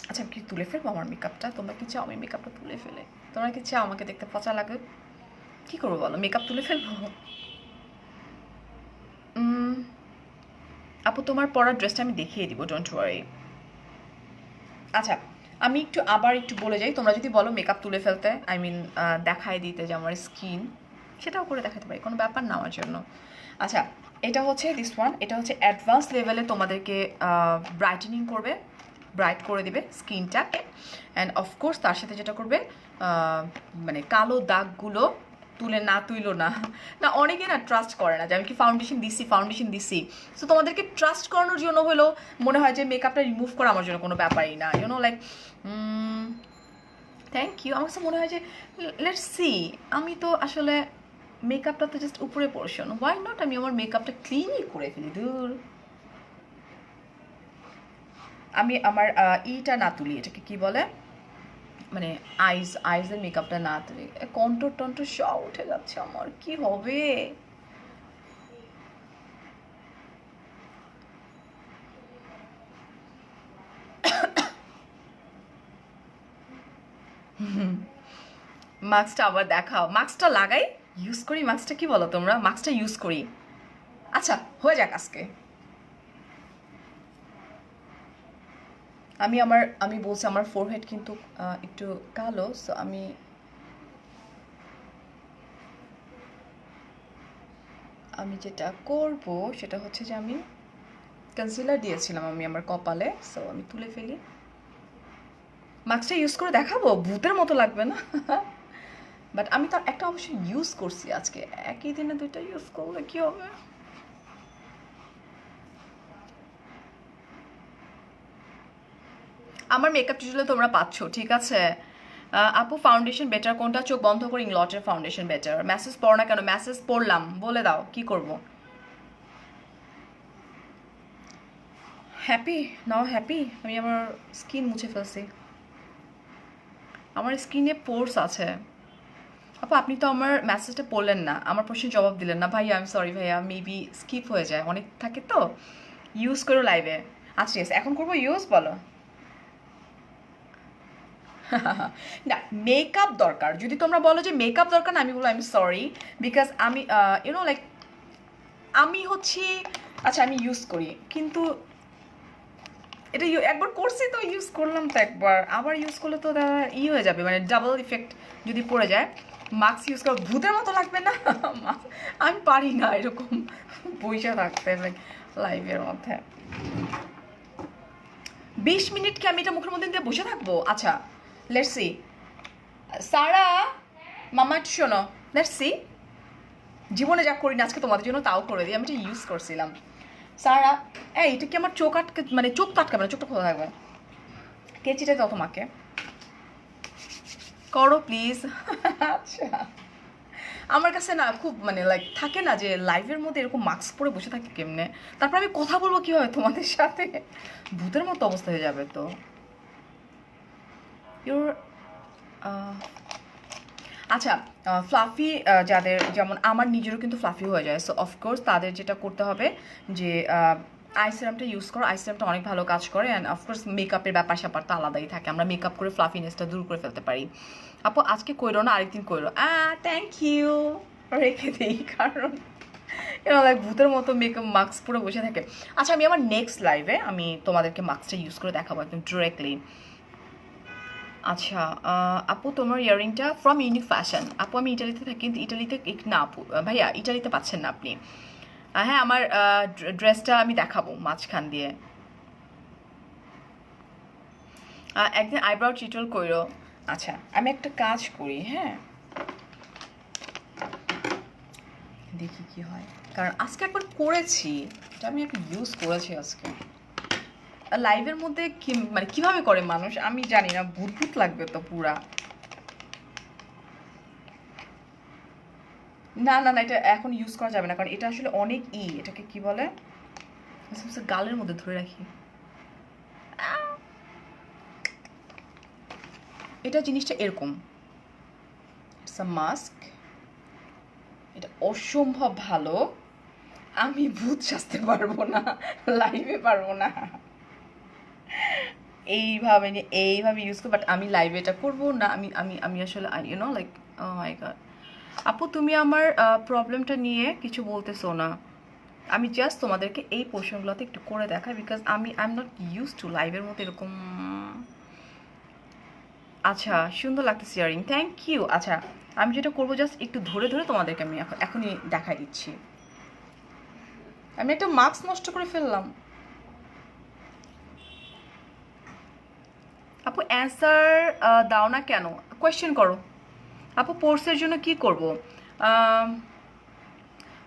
Speaker 1: আচ্ছা আমি কি তুলে ফেলবো আমার মেকআপটা? তোমরা কি চাও আমি মেকআপটা তুলে ফেলে? তোমরা কি চাও আমাকে দেখতে পচা লাগে? কি করবো বলো, মেকআপ তুলে ফেলবো? আপু তোমার পরার ড্রেসটা আমি দেখিয়ে দিব, ডোন্ট ওয়ারি। আচ্ছা আমি আবার একটু বলে যাই, তোমরা যদি বলো মেকআপ তুলে ফেলতে, আই মিন দেখায় দিতে যে আমার স্কিন, সেটাও করে দেখাতে পারি, কোনো ব্যাপার না আমার জন্য। আচ্ছা এটা হচ্ছে দিস ওয়ান, এটা হচ্ছে অ্যাডভান্স লেভেলে তোমাদেরকে ব্রাইটেনিং করবে, ব্রাইট করে দিবে স্কিনটাকে, অ্যান্ড অফকোর্স তার সাথে যেটা করবে মানে কালো দাগগুলো তুইলো না। না অনেকে না ট্রাস্ট করে না যে আমি কি ফাউন্ডেশন দিছি। সো তোমাদেরকে ট্রাস্ট করানোর জন্য হলো মনে হয় যে মেকআপটা রিমুভ করা আমার জন্য কোনো ব্যাপারই না, লাইক থ্যাংক ইউ। আমার কাছে মনে হয় যে লেটস সি, আমি তো আসলে মেকআপটা তো জাস্ট উপরে পোর্শন, হোয়াই নট আমি আমার মেকআপটা ক্লিনই করে ফেলি। দূর, আমি আমার ইটা না তুলি, এটাকে কি বলে, মানে আইজের মেকআপটা না তুলি, কন্ট্রোর টন্ট্রোর সব উঠে যাচ্ছে, আমার কি হবে? মাস্কটা আবার দেখাও, মাস্কটা লাগাই, ইউজ করি মাস্কটা, কি বলো তোমরা, মাস্কটা ইউজ করি। আচ্ছা হয়ে যাক আজকে। আমি বলছি আমার ফোরহেড কিন্তু একটু কালো, সো আমি যেটা করব সেটা হচ্ছে যে আমি কনসিলার দিয়েছিলাম আমি আমার কপালে, সো আমি তুলে ফেলি। মাস্কটা ইউজ করে দেখাবো, ভূতের মতো লাগবে না? বাট আমি তো একটা অবশ্যই ইউজ করছি আজকে, একই দিনে দুইটা ইউজ করলে কি হবে? আমার মেকআপ টিউটোরিয়াল তোমরা পাচ্ছ, ঠিক আছে। আপু ফাউন্ডেশন বেটার কোনটা? চোখ বন্ধ করে ইংলটের ফাউন্ডেশন বেটার। মেসেজ পড়ো না কেন? মেসেজ পড়লাম, বলে দাও কি করব। হ্যাপি নাও, হ্যাপি। আমি আমার স্কিন মুছে ফেলছি, আমার স্কিনে পোর্স আছে। আপু আপনি তো আমার মেসেজটা পড়লেন না, আমার প্রশ্নের জবাব দিলেন না। ভাইয়া আই এম সরি ভাইয়া, মেবি স্কিপ হয়ে যায়, অনেক থাকে তো। ইউজ করো লাইভে। আচ্ছা ঠিক আছে, এখন করবো ইউজ, বলো। না মেকআপ দরকার, যদি তোমরা বলো যে মেকআপ দরকার না, আমি বলবো আই এম সরি, বিকজ আমি লাইক আমি হচ্ছি, আচ্ছা আমি ইউজ করি কিন্তু এটা একবার করছি তো, ইউজ করলাম তো একবার, আবার ইউজ করলে তো হয়ে যাবে, মানে ডাবল ইফেক্ট যদি পড়ে যায়। মাস্ক ইউজ করা ভূতের মতো লাগবে না? আমি পারি না এরকম পয়সা থাকতে লাইভের মধ্যে 20 মিনিট কি আমি এটা মুখের মধ্যে দিয়ে বসে থাকবো? আচ্ছা, লেটস সি। সারা, মামা একটু শোনো, লেটস সি। জীবনে যা করি না আজকে তোমাদের জন্য তাও করে দিই। আমি এটা ইউজ করছিলাম। সারা, এটা কি আমার চোখ আটকে, মানে চোখ তো আটকাবে না, চোখটা কোথায় থাকবে? কেচিটা দাও তোমাকে, করো প্লিজ। আচ্ছা, আমার কাছে না খুব মানে লাইক থাকে না যে লাইভের মধ্যে এরকম মাস্ক পরে বসে থাকি কেমনে, তারপর আমি কথা বলবো কীভাবে তোমাদের সাথে? ভূতের মতো অবস্থা হয়ে যাবে তো। ইউর আচ্ছা, ফ্লাফি যাদের, যেমন আমার নিজেরও কিন্তু ফ্লাফি হয়ে যায়, সো অফকোর্স তাদের যেটা করতে হবে যে আই সিরামটা ইউজ করো। আই সিরামটা অনেক ভালো কাজ করে, অ্যান্ড অফকোর্স মেকআপের ব্যাপার স্যাপার তো আলাদাই থাকে, আমরা মেকআপ করে ফ্লাফিনেসটা দূর করে ফেলতে পারি। আপু আজকে কইরো না, আরেকদিন কইরো। থ্যাংক ইউ, রেখে দিই, কারণ লাইক ভূতের মতো মেকআপ মাস্ক পরে বসে থাকে। আচ্ছা, আমি আমার নেক্সট লাইভে আমি তোমাদেরকে মাস্কটা ইউজ করে দেখাবো একদম ডিরেক্টলি। আচ্ছা, আপু তোমার ইয়াররিংটা ফ্রম ইউনিক ফ্যাশন। আপু আমি ইটালিতে থাকি, কিন্তু ইটালিতে না আপু, ভাইয়া ইটালিতে পাচ্ছেন না আপনি। হ্যাঁ, আমার ড্রেসটা আমি দেখাবো মাঝখান দিয়ে। একদিন আইব্রাউ টিউটোরিয়াল করো। আচ্ছা, আমি একটা কাজ করি, হ্যাঁ দেখি কি হয়, কারণ আজকে একবার করেছি, এটা আমি একটু ইউজ করেছি আজকে লাইভের মধ্যে। মানে কিভাবে করে মানুষ আমি জানি না, ভূত ভূত লাগবে তো পুরা। না না না, এটা এখন ইউজ করা যাবে না, কারণ এটা আসলে অনেক এটাকে কি বলে, গালের মধ্যে ধরে রাখি। এটা জিনিসটা এরকম, ইটস আ মাস্ক, এটা অসম্ভব ভালো। আমি ভূত সাজতে পারবো না, লাইভে পারবো না এইভাবে এইভাবে ইউজ করবো, বাট আমি লাইভে এটা করবো না। আমি আমি আমি আসলে ইউনো লাইক, ও মাই গড। আপু তুমি আমার প্রবলেমটা নিয়ে কিছু বলতেছো না, আমি জাস্ট তোমাদেরকে এই পোর্শনগুলোতে একটু করে দেখাই, because I am not use to লাইভের মতো এরকম। আচ্ছা, সুন্দর লাগতেছে ইয়ারিং, থ্যাংক ইউ। আচ্ছা, আমি যেটা করবো জাস্ট একটু ধরে ধরে তোমাদেরকে আমি এখনই দেখাই দিচ্ছি। আমি একটা মাস্ক নষ্ট করে ফেললাম। আপু অ্যান্সার দাও না কেন, কোয়েশ্চেন করো। আপু পোর্সের জন্য কি করব?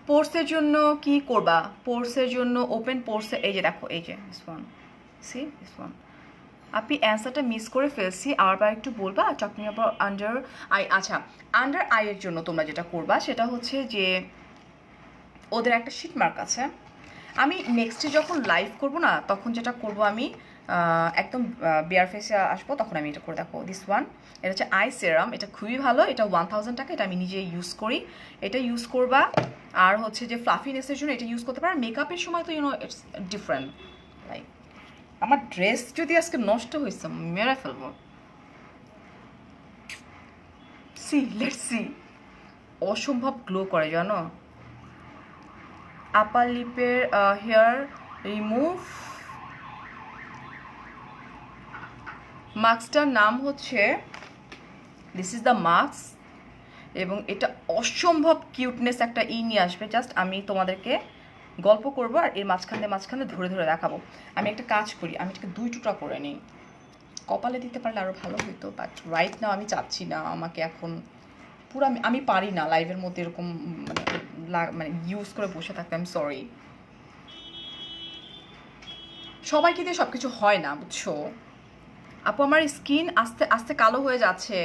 Speaker 1: পোর্সের জন্য কি করবা? পোর্সের জন্য ওপেন পোর্সে, এই যে দেখো, এই যে this one, C this one. আপনি অ্যান্সারটা মিস করে ফেলছি, আবার একটু বলবা টকিং অ্যাবাউট আন্ডার আই। আচ্ছা, আন্ডার আইয়ের জন্য তোমরা যেটা করবা সেটা হচ্ছে যে ওদের একটা শিট মার্ক আছে। আমি নেক্সটে যখন লাইভ করব না, তখন যেটা করব আমি একদম বেয়ার ফেসে আসবো, তখন আমি এটা করে দেখো। দিস ওয়ান, এটা হচ্ছে আই সেরাম, এটা খুবই ভালো, এটা 1000 টাকা, এটা আমি নিজে ইউজ করি, এটা ইউজ করবা। আর হচ্ছে যে ফ্লাফিনেসের জন্য এটা ইউজ করতে পারো, মেকআপের সময় তো ইউনো ইটস ডিফারেন্ট। লাইক আমার ড্রেস যদি আজকে নষ্ট হয়েছে, মেরে ফেলবো। সি, লেটস সি, অসম্ভব গ্লো করে জানো। আপার লিপের হেয়ার রিমুভ মাস্কটার নাম হচ্ছে দিস ইজ দ্য মাস্ক, এবং এটা অসম্ভব কিউটনেস একটা নিয়ে আসবে। জাস্ট আমি তোমাদেরকে গল্প করবো আর এর মাঝখানে মাঝখানে ধরে ধরে দেখাবো। আমি একটা কাজ করি, আমি এটাকে 2 টুকরা করে নিই, কপালে দিতে পারলে আরও ভালো হইতো, বাট রাইট নাও আমি চাচ্ছি না। আমাকে এখন পুরো আমি পারি না লাইভের মধ্যে এরকম মানে মানে ইউজ করে বসে থাকতে। আমি সরি, সবাইকে দিয়ে সব কিছু হয় না, বুঝছো আপু। আমার স্কিন আস্তে আস্তে কালো হয়ে যাচ্ছে,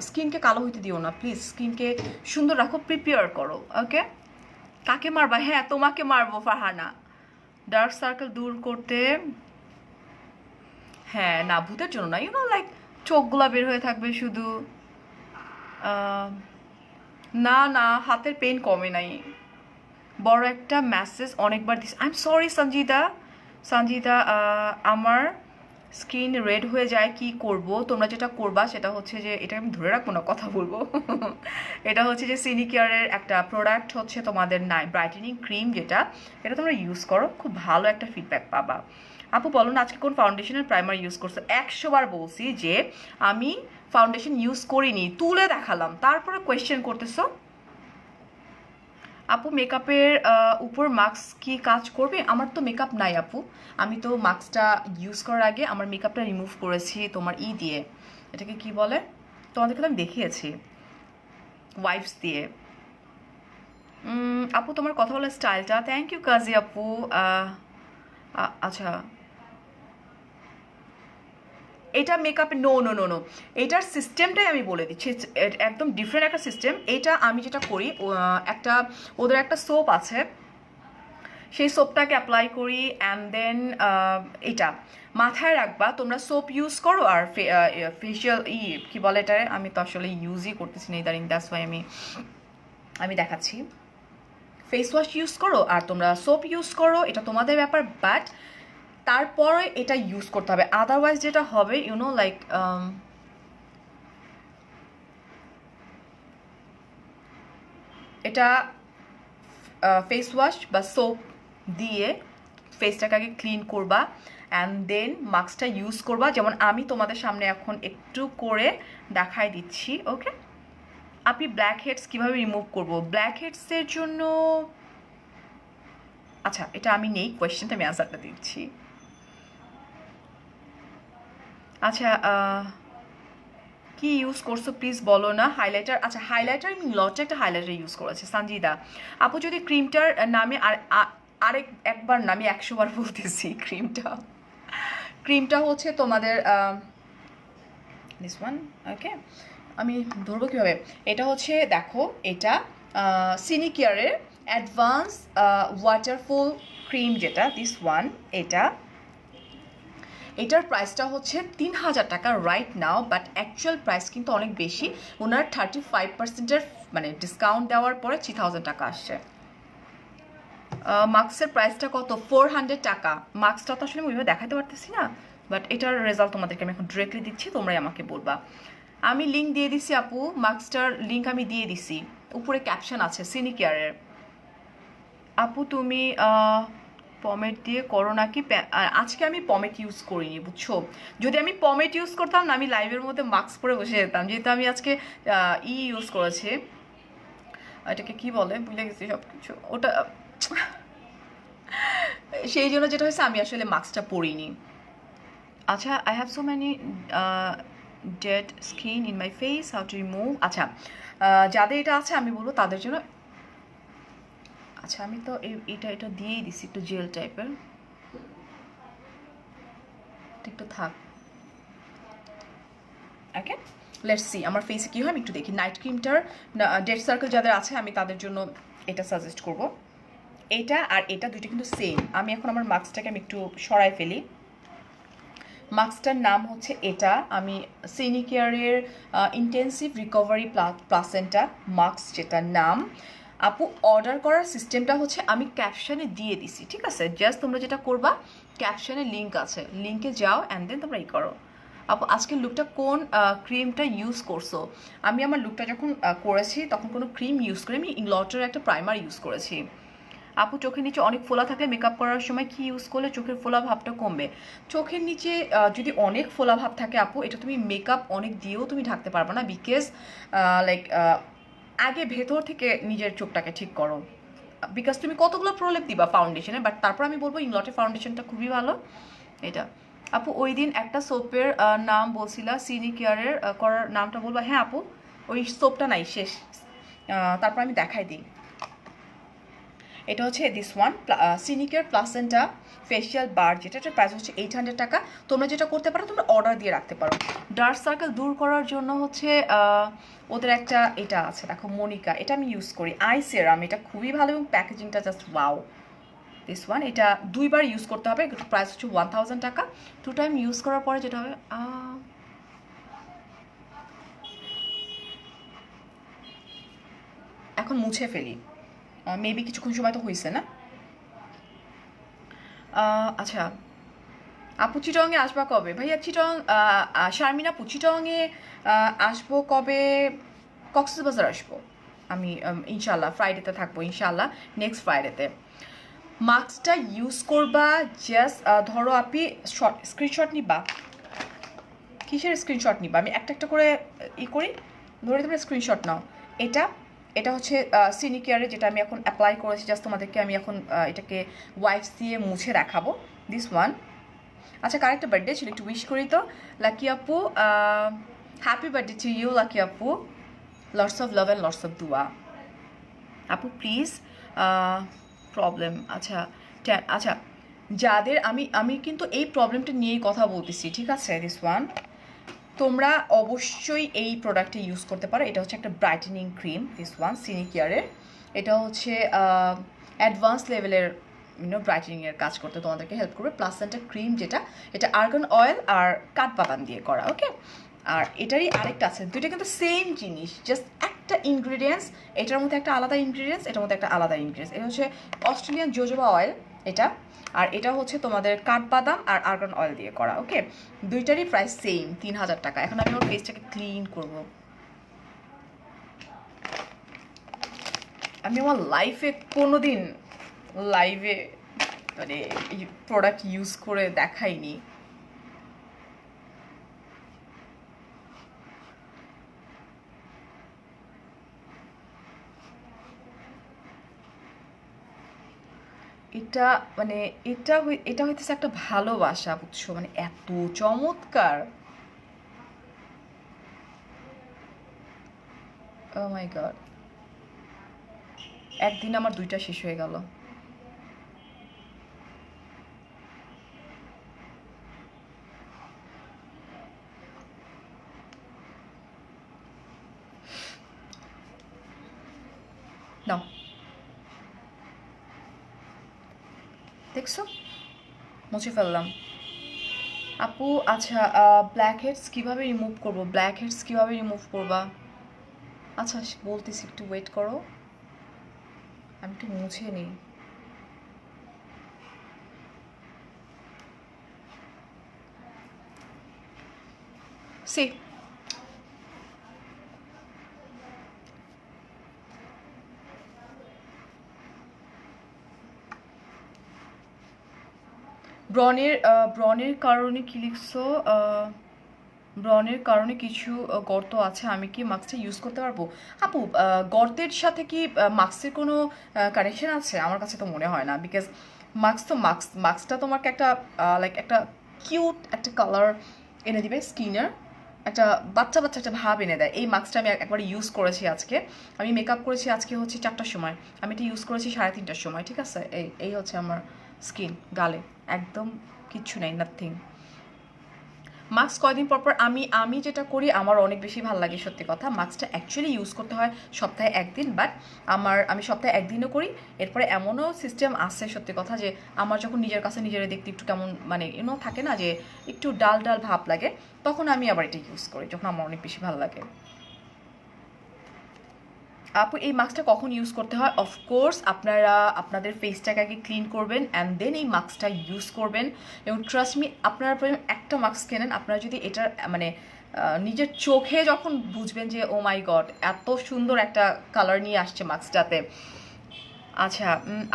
Speaker 1: স্কিনকে কালো হইতে দিও না প্লিজ, স্কিনকে সুন্দর রাখো, প্রিপেয়ার করো, ওকে। কাকে মারবা? হ্যাঁ, তোমাকে মারবো ফারহানা। ডার্ক সার্কেল দূর করতে, হ্যাঁ না ভূতের জন্য না, ইউনো লাইক চোখগুলা বের হয়ে থাকবে শুধু। না না, হাতের পেন কমে নাই। বড় একটা মেসেজ অনেকবার this, I am sorry Sanjita. Sanjita, আমার স্কিন রেড হয়ে যায় কি করব? তোমরা যেটা করবা সেটা হচ্ছে যে, এটা আমি ধরে রাখবো না, কথা বলবো। এটা হচ্ছে যে সিনিকেয়ারের একটা প্রোডাক্ট হচ্ছে তোমাদের ব্রাইটেনিং ক্রিম, যেটা এটা তোমরা ইউজ করো, খুব ভালো একটা ফিডব্যাক পাবা। আপু বলো না আজকে কোন ফাউন্ডেশনের প্রাইমার ইউজ করছো? 100 বার বলছি যে আমি ফাউন্ডেশন ইউজ করিনি, তুলে দেখালাম, তারপরে কোয়েশ্চেন করতেছো। আপু মেকআপের উপর মাস্ক কি কাজ করবে? আমার তো মেকআপ নাই আপু, আমি তো মাস্কটা ইউজ করার আগে আমার মেকআপটা রিমুভ করেছি তোমার দিয়ে, এটাকে কি বলে, তোমাদেরকে তো আমি দেখিয়েছি, ওয়াইপস দিয়ে। আপু তোমার কথা বলার স্টাইলটা, থ্যাংক ইউ কাজী আপু। আচ্ছা, এটা মেকআপে নো নো নো নো, এটার সিস্টেমটাই আমি বলে দিচ্ছি, একদম ডিফারেন্ট একটা সিস্টেম। এটা আমি যেটা করি, একটা ওদের একটা সোপ আছে, সেই সোপটাকে অ্যাপ্লাই করি, অ্যান্ড দেন এটা মাথায় রাখবা, তোমরা সোপ ইউজ করো আর ফেশিয়াল কি বলে এটারে, আমি তো আসলে ইউজই করতেছি না ইদারিং, দ্যাটস ওয়াই আমি দেখাচ্ছি। ফেস ওয়াশ ইউজ করো আর তোমরা সোপ ইউজ করো, এটা তোমাদের ব্যাপার, বাট তারপরে এটা ইউজ করতে হবে, আদারওয়াইজ যেটা হবে ইউনো লাইক এটা ফেস ওয়াশ বা সোপ দিয়ে ফেসটাকে আগে ক্লিন করবা, অ্যান্ড দেন মাস্কটা ইউজ করবা, যেমন আমি তোমাদের সামনে এখন একটু করে দেখাই দিচ্ছি। ওকে, আপনি ব্ল্যাক হেডস কীভাবে রিমুভ করবো? ব্ল্যাক হেডসের জন্য আচ্ছা, এটা আমি নেই কোয়েশ্চেনটা, আমি আনসারটা দিচ্ছি। আচ্ছা, কি ইউজ করছো প্লিজ বলো না। হাইলাইটার, আচ্ছা হাইলাইটার আমি লটে একটা হাইলাইটার ইউজ করেছি, সঞ্জিদা আপু। যদি ক্রিমটার নামে একবার না, আমি 100 বার বলতেছি, ক্রিমটা হচ্ছে তোমাদের দিস ওয়ান। ওকে, আমি ধরবো কীভাবে, এটা হচ্ছে দেখো, এটা সিনিকেয়ারের অ্যাডভান্স ওয়াটারফুল ক্রিম, যেটা দিস ওয়ান, এটার প্রাইসটা হচ্ছে 3000 টাকা right now, but actual price কিন্তু অনেক বেশি, ওনার 35%-এর মানে ডিসকাউন্ট দেওয়ার পরে 3000 টাকা আসছে। মাস্কের প্রাইসটা কত? 400 টাকা। মাস্কটা তো আসলে আমি ওইভাবে দেখাতে পারতেছি না, বাট এটার রেজাল্ট তোমাদেরকে আমি এখন ডিরেক্টলি দিচ্ছি, তোমরাই আমাকে বলবা। আমি লিঙ্ক দিয়ে দিছি আপু, মাস্কটার লিঙ্ক আমি দিয়ে দিছি, উপরে ক্যাপশন আছে সিনিকেয়ারের। আপু তুমি পমেট দিয়ে করো নাকি? আজকে আমি পমেট ইউজ করিনি বুঝছো, যদি আমি পমেট ইউজ করতাম না, আমি লাইভের মধ্যে মাস্ক পরে বসে যেতাম, যেহেতু আমি আজকে ইউজ করেছি, এটাকে কি বলে ভুলে গেছি সব কিছু, ওটা সেই জন্য যেটা হয়েছে আমি আসলে মাস্কটা পরিনি। আচ্ছা, I have so many dead skin in my face, how to remove. আচ্ছা, যাদের এটা আছে আমি বলবো তাদের জন্য, আচ্ছা আমি তো এটা দিয়েই দিছি, একটু জেল টাইপের, একটু থাক। ওকে, লেটস সি আমার ফেসে কী হয়, আমি একটু দেখি। নাইট ক্রিমটার ডেড সার্কেল যাদের আছে আমি তাদের জন্য এটা সাজেস্ট করব। এটা আর এটা দুইটা কিন্তু সেম। আমি এখন আমার মাস্কটাকে আমি একটু সরাই ফেলি। মাস্কটার নাম হচ্ছে এটা, আমি সিনিকেয়ারের ইন্টেন্সিভ রিকভারি প্লাসেন্টা মাস্ক, যেটার নাম। আপু অর্ডার করার সিস্টেমটা হচ্ছে আমি ক্যাপশনে দিয়ে দিছি, ঠিক আছে? জাস্ট তোমরা যেটা করবা, ক্যাপশনে লিঙ্ক আছে, লিঙ্কে যাও অ্যান্ড দেন তোমরা করো। আপু আজকের লুকটা কোন ক্রিমটা ইউজ করছো? আমি আমার লুকটা যখন করেছি তখন কোনো ক্রিম ইউজ করি, আমি ইংলটের একটা প্রাইমার ইউজ করেছি। আপু চোখের নিচে অনেক ফোলা থাকলে মেকআপ করার সময় কি ইউজ করলে চোখের ফোলা ভাবটা কমবে? চোখের নিচে যদি অনেক ফোলা ভাব থাকে আপু, এটা তুমি মেকআপ অনেক দিয়েও তুমি ঢাকতে পারবে না, বিকজ লাইক আগে ভেতর থেকে নিজের চোখটাকে ঠিক করো, বিকজ তুমি কতগুলো প্রলেপ দিবা ফাউন্ডেশনে, বাট তারপর আমি বলবো ইংলটের ফাউন্ডেশনটা খুবই ভালো। এটা আপু ওই দিন একটা সোপের নাম বলছিলা, সিনিকেয়ারের করার নামটা বলবা? হ্যাঁ আপু, ওই সোপটা নাই, শেষ। তারপর আমি দেখাই দিই, এটা হচ্ছে দিস ওয়ান, সিনিকেয়ার প্লাসেন্টা ফেশিয়াল বার, যেটার প্রাইস হচ্ছে 800 টাকা। তোমরা যেটা করতে পারো, তোমরা অর্ডার দিয়ে রাখতে পারো। ডার্ক সার্কেল দূর করার জন্য হচ্ছে ওদের একটা এটা আছে, দেখো মনিকা, এটা আমি ইউজ করি, আই সেরাম, এটা খুবই ভালো এবং প্যাকেজিংটা জাস্ট ওয়াও। দিস ওয়ান, এটা 2বার ইউজ করতে হবে, প্রাইস হচ্ছে 1000 টাকা। 2 টাইম ইউজ করার পরে যেটা হবে, এখন মুছে ফেলি, মেবি কিছুক্ষণ সময় তো হয়েছে না। আচ্ছা আপু চিটংয়ে আসবা কবে? ভাইয়া চিটং শারমিন আপু চিটংয়ে আসবো কবে? কক্সবাজার আসবো আমি, ইনশাল্লাহ ফ্রাইডেতে থাকবো, ইনশাল্লাহ নেক্সট ফ্রাইডেতে। মাস্কটা ইউজ করবা জাস্ট ধরো আপনি স্ক্রিনশট নিবা, কিসের স্ক্রিনশট নিবা? আমি একটা একটা করে করি, ধরে তোমরা স্ক্রিনশট নাও। এটা এটা হচ্ছে সিনিকেয়ারে যেটা আমি এখন অ্যাপ্লাই করেছি, জাস্ট তোমাদেরকে আমি এখন এটাকে ওয়াইপস দিয়ে মুছে দেখাবো। This one. আচ্ছা, কার একটা বার্থডে ছিল একটু উইশ করি তো। লাকি আপু, happy birthday to you Lucky আপু, lots of love and lots of দুয়া। আপু প্লিজ প্রবলেম, আচ্ছা আচ্ছা, যাদের আমি আমি কিন্তু এই প্রবলেমটা নিয়েই কথা বলতেছি, ঠিক আছে? দিস ওয়ান, তোমরা অবশ্যই এই প্রোডাক্টটা ইউজ করতে পারো। এটা হচ্ছে একটা ব্রাইটেনিং ক্রিম, দিস ওয়ান সিনিকেয়ারের। এটা হচ্ছে অ্যাডভান্স লেভেলের ব্রাইটেনিংয়ের কাজ করতে তোমাদেরকে হেল্প করবে। প্লাস একটা ক্রিম যেটা, এটা আর্গান অয়েল আর কাঠবাদাম দিয়ে করা, ওকে? আর এটারই আরেকটা আছে, দুইটা কিন্তু সেম জিনিস, জাস্ট একটা ইনগ্রিডিয়েন্টস, এটার মধ্যে একটা আলাদা ইনগ্রিডিয়েন্টস, এটার মধ্যে একটা আলাদা ইনগ্রিডিয়েন্টস। এটা হচ্ছে অস্ট্রেলিয়ান জোজোবা অয়েল এটা, আর এটা হচ্ছে তোমাদের কাঠবাদাম আর আর্গান অয়েল দিয়ে করা, ওকে? দুইটারই প্রাইস সেম, 3000 টাকা। এখন আমি আমার ফেসটাকে ক্লিন করব। আমি আমার লাইফে কোনোদিন লাইভে মানে এই প্রোডাক্ট ইউজ করে দেখাইনি। এটা মানে এটা হইতেছে একটা ভালোবাসা, বুঝছো? মানে এত চমৎকার, ও মাই গড। একদিন আমার দুইটা শেষ হয়ে গেল। নাও, দেখছো, মুছে ফেললাম। আপু আচ্ছা, ব্ল্যাক হেডস কীভাবে রিমুভ করবো? ব্ল্যাক হেডস কীভাবে রিমুভ করবা? আচ্ছা বলতেছি, একটু ওয়েট করো, আমি একটু মুছে নিই। সি, ব্রণের কারণে কি লিখছো? ব্রণের কারণে কিছু গর্ত আছে, আমি কি মাস্কটা ইউজ করতে পারবো? আপু গর্তের সাথে কি মাস্কের কোনো কানেকশন আছে? আমার কাছে তো মনে হয় না, বিকজ মাস্ক তো মাস্কটা তোমাকে একটা লাইক একটা কিউট একটা কালার এনে দিবে স্কিনের, একটা বাচ্চা বাচ্চা একটা ভাব এনে দেয়। এই মাস্কটা আমি একবার ইউজ করেছি আজকে, আমি মেকআপ করেছি আজকে হচ্ছে 4টার সময়, আমি এটা ইউজ করেছি 3:30টার সময়, ঠিক আছে? এই হচ্ছে আমার স্কিন, গালে একদম কিচ্ছু নেই, নাথিং। মাস্ক কয়দিন পর পর আমি যেটা করি, আমার অনেক বেশি ভালো লাগে সত্যি কথা। মাস্কটা অ্যাকচুয়ালি ইউজ করতে হয় সপ্তাহে একদিন, বাট আমি সপ্তাহে একদিনও করি। এরপরে এমনও সিস্টেম আছে সত্যি কথা, যে আমার যখন নিজের কাছে নিজেরা দেখতে একটু কেমন মানে থাকে না, যে একটু ডাল ডাল ভাব লাগে, তখন আমি আবার এটা ইউজ করি, যখন আমার অনেক বেশি ভালো লাগে। আপু এই মাস্কটা কখন ইউজ করতে হয়? অফকোর্স আপনারা আপনাদের ফেসটাকে আগে ক্লিন করবেন অ্যান্ড দেন এই মাস্কটা ইউজ করবেন। এবং ট্রাস্ট মি, আপনারা প্রথমে একটা মাস্ক কেনেন, আপনারা যদি এটার মানে নিজের চোখে যখন বুঝবেন যে ও মাই গড এত সুন্দর একটা কালার নিয়ে আসছে মাস্কটাতে। আচ্ছা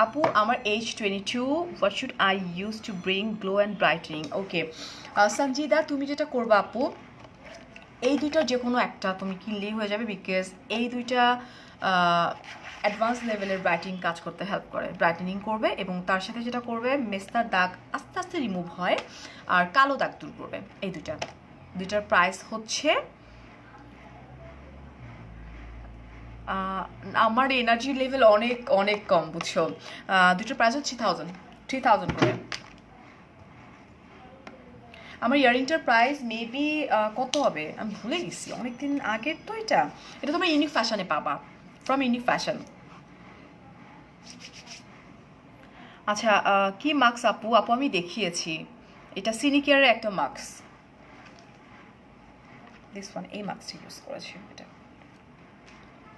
Speaker 1: আপু, আমার age 22, what should I use to bring glow and brightening? Okay Sanjida, তুমি যেটা করবা আপু, এই দুইটার যে কোনো একটা তুমি কিনলেই হয়ে যাবে, বিকজ এই দুইটা অ্যাডভান্স লেভেলের ব্রাইটিং কাজ করতে হেল্প করে, ব্রাইটেনিং করবে এবং তার সাথে যেটা করবে মেস্তার দাগ আস্তে আস্তে রিমুভ হয় আর কালো দাগ দূর করবে। এই দুইটার প্রাইস হচ্ছে, আমার এনার্জি লেভেল অনেক অনেক কম, বুঝছো? দুইটার প্রাইস হচ্ছে 3000 করে। আমার ইয়ারিংটার প্রাইস মেবি কত হবে আমি ভুলে গেছি, অনেকদিন আগের তো। এটা তোমরা ইউনিক ফ্যাশনে পাবা, ফ্রম ইউনিক ফ্যাশন। আচ্ছা কি মাস্ক আপু? আমি দেখিয়েছি, এটা সিনিকেয়ারের একটা মাস্ক, দিস ওয়ান, এই মাস্কটা ইউজ করেছি। এটা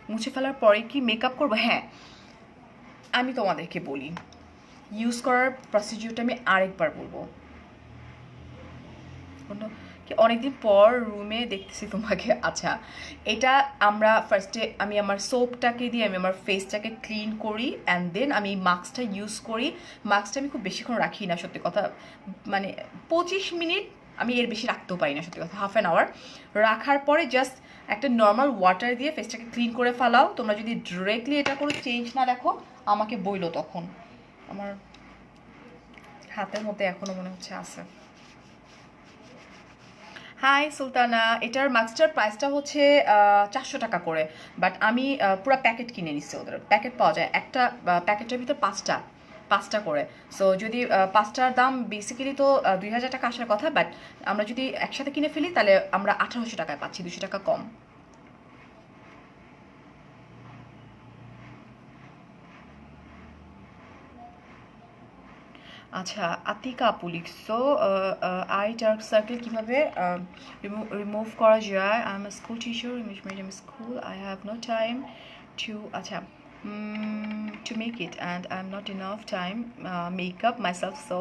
Speaker 1: মুছে ফেলার পরে কি মেকআপ করবো? হ্যাঁ, আমি তোমাদেরকে বলি, ইউজ করার প্রসিডিউরটা আমি আরেকবার বলবো। কি অনেকদিন পর রুমে দেখতেছি তোমাকে। আচ্ছা, এটা আমরা ফার্স্টে আমি আমার সোপটাকে দিয়ে আমি আমার ফেসটাকে ক্লিন করি অ্যান্ড দেন আমি মাস্কটা ইউজ করি। মাস্কটা আমি খুব বেশিক্ষণ রাখি না, সত্যি কথা, মানে 25 মিনিট, আমি এর বেশি রাখতেও পারি না সত্যি কথা, হাফ অ্যান আওয়ার রাখার পরে জাস্ট একটা নর্মাল ওয়াটার দিয়ে ফেসটাকে ক্লিন করে ফেলাও। তোমরা যদি ডিরেক্টলি এটা করে চেঞ্জ না দেখো আমাকে বইলো তখন। আমার হাতের মধ্যে এখনো মনে হচ্ছে আছে। হাই সুলতানা, এটার মাস্কটার প্রাইসটা হচ্ছে 400 টাকা করে, বাট আমি পুরো প্যাকেট কিনে নিচ্ছি। ওদের প্যাকেট পাওয়া যায়, একটা প্যাকেটের ভিতর পাঁচটা পাঁচটা করে। সো যদি পাঁচটার দাম বেসিক্যালি তো 2000 টাকা আসার কথা, বাট আমরা যদি একসাথে কিনে ফেলি তাহলে আমরা 1800 টাকায় পাচ্ছি, 200 টাকা কম। আচ্ছা, আতিকা আপু লিখছো আই ডার্ক সার্কেল কিভাবে রিমুভ করা যায়। I am a school teacher, English medium school, I have no time to, আচ্ছা, to make it and I'm not enough time makeup myself, so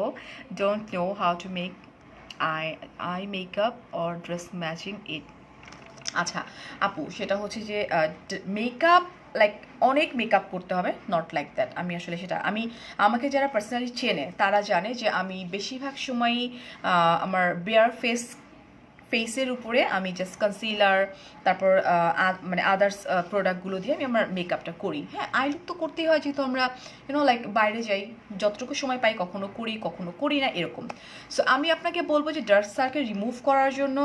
Speaker 1: don't know how to make eye makeup or dress matching it. আচ্ছা আপু, সেটা হচ্ছে যে মেকআপ লাইক অনেক মেকআপ করতে হবে, নট লাইক দ্যাট। আমি আসলে সেটা আমাকে যারা পার্সোনালি চেনে তারা জানে যে আমি বেশিরভাগ সময়ই আমার বেয়ার ফেসের উপরে আমি জাস্ট কনসিলার, তারপর মানে আদার্স প্রোডাক্টগুলো দিয়ে আমি আমার মেকআপটা করি। হ্যাঁ, আই লুক তো করতেই হয়, যেহেতু আমরা লাইক বাইরে যাই, যতটুকু সময় পাই কখনো করি না এরকম। সো আমি আপনাকে বলবো যে ডার্ক সার্কেল রিমুভ করার জন্য,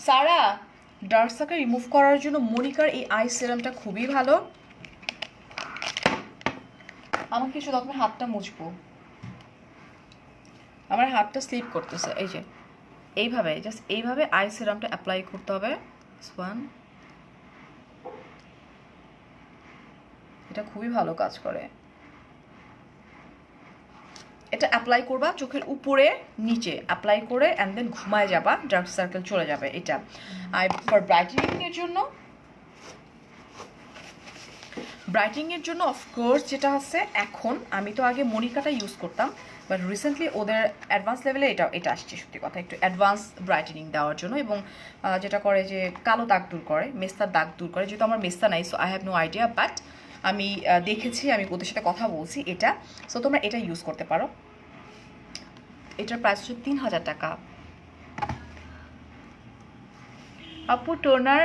Speaker 1: সারা, ডার্ক সার্কেল রিমুভ করার জন্য মনিকার এই আই সিরামটা খুবই ভালো। আমাকে কিছু তখন হাতটা মুছবো, আমার হাতটা স্লিপ করতেছে। এই যে এইভাবে জাস্ট এইভাবে আই সিরামটা অ্যাপ্লাই করতে হবে। এটা খুবই ভালো কাজ করে। এটা অ্যাপ্লাই করবা চোখের উপরে নিচে অ্যাপ্লাই করে অ্যান্ড দেন ঘুমায় যাবা, ডার্ক সার্কেল চলে যাবে। এটা আর ফর ব্রাইটেনিংয়ের জন্য অফকোর্স যেটা আছে, এখন আমি তো আগে মনিকাটা ইউজ করতাম, বাট রিসেন্টলি ওদের অ্যাডভান্স লেভেলে এটা আসছে, সত্যি কথা, একটু অ্যাডভান্স ব্রাইটেনিং দেওয়ার জন্য, এবং যেটা করে যে কালো দাগ দূর করে, মেস্তার দাগ দূর করে। যেহেতু আমার মেস্তা নাই, so I have no idea, but আমি দেখেছি, আমি ওদের সাথে কথা বলছি এটা। সো তোমরা এটা ইউজ করতে পারো। এটার প্রাইস হচ্ছে 3000 টাকা। আপু, টোনার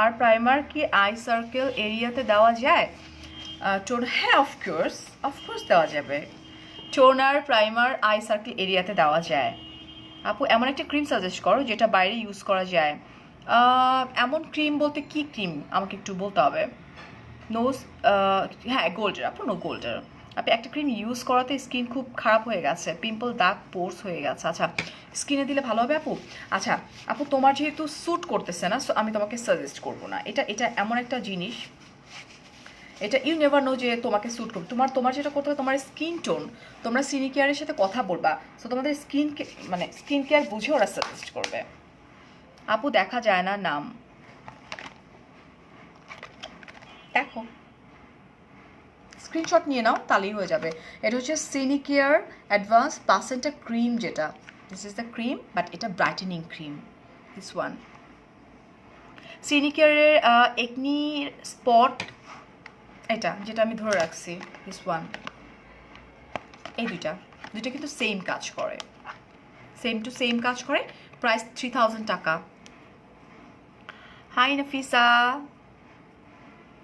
Speaker 1: আর প্রাইমার কি আই সার্কেল এরিয়াতে দেওয়া যায়? হ্যাঁ, অফকোর্স দেওয়া যাবে। টোনার প্রাইমার আই সার্কেল এরিয়াতে দেওয়া যায়। আপু, এমন একটা ক্রিম সাজেস্ট করো যেটা বাইরে ইউজ করা যায়। এমন ক্রিম বলতে কি ক্রিম আমাকে একটু বলতে হবে। নোজ, হ্যাঁ, গোল্ডের। আপু, গোল্ডের। আপনি একটা ক্রিম ইউজ করাতে স্কিন খুব খারাপ হয়ে গেছে, পিম্পল, দাগ, পোর্স হয়ে গেছে। আচ্ছা, স্কিনে দিলে ভালো হবে আপু? আচ্ছা আপু, তোমার যেহেতু স্যুট করতেছে না, সো আমি তোমাকে সাজেস্ট করবো না। এটা এমন একটা জিনিস, এটা ইউ নেভার নো যে তোমাকে স্যুট করবে। তোমার যেটা করতে হবে, তোমার স্কিন টোন, তোমরা স্কিন কেয়ারের সাথে কথা বলবা, সো তোমাদের স্কিন কেয়ার বুঝে ওরা সাজেস্ট করবে। আপু, দেখা যায় না নাম, দেখো স্ক্রিনশট নিয়ে নাও, তাহলেই হয়ে যাবে। এটা হচ্ছে সিনিকেয়ার অ্যাডভান্স প্লাসেন্টা ক্রিম, যেটা this is the cream, but এটা ব্রাইটেনিং ক্রিম। দিস ওয়ান সিনিকেয়ারের একনি স্পট, এটা যেটা আমি ধরে রাখছি, দিস ওয়ান। এই দুইটা কিন্তু সেম কাজ করে, সেম টু সেম কাজ করে। প্রাইস 3000 টাকা। হাই নাফিসা,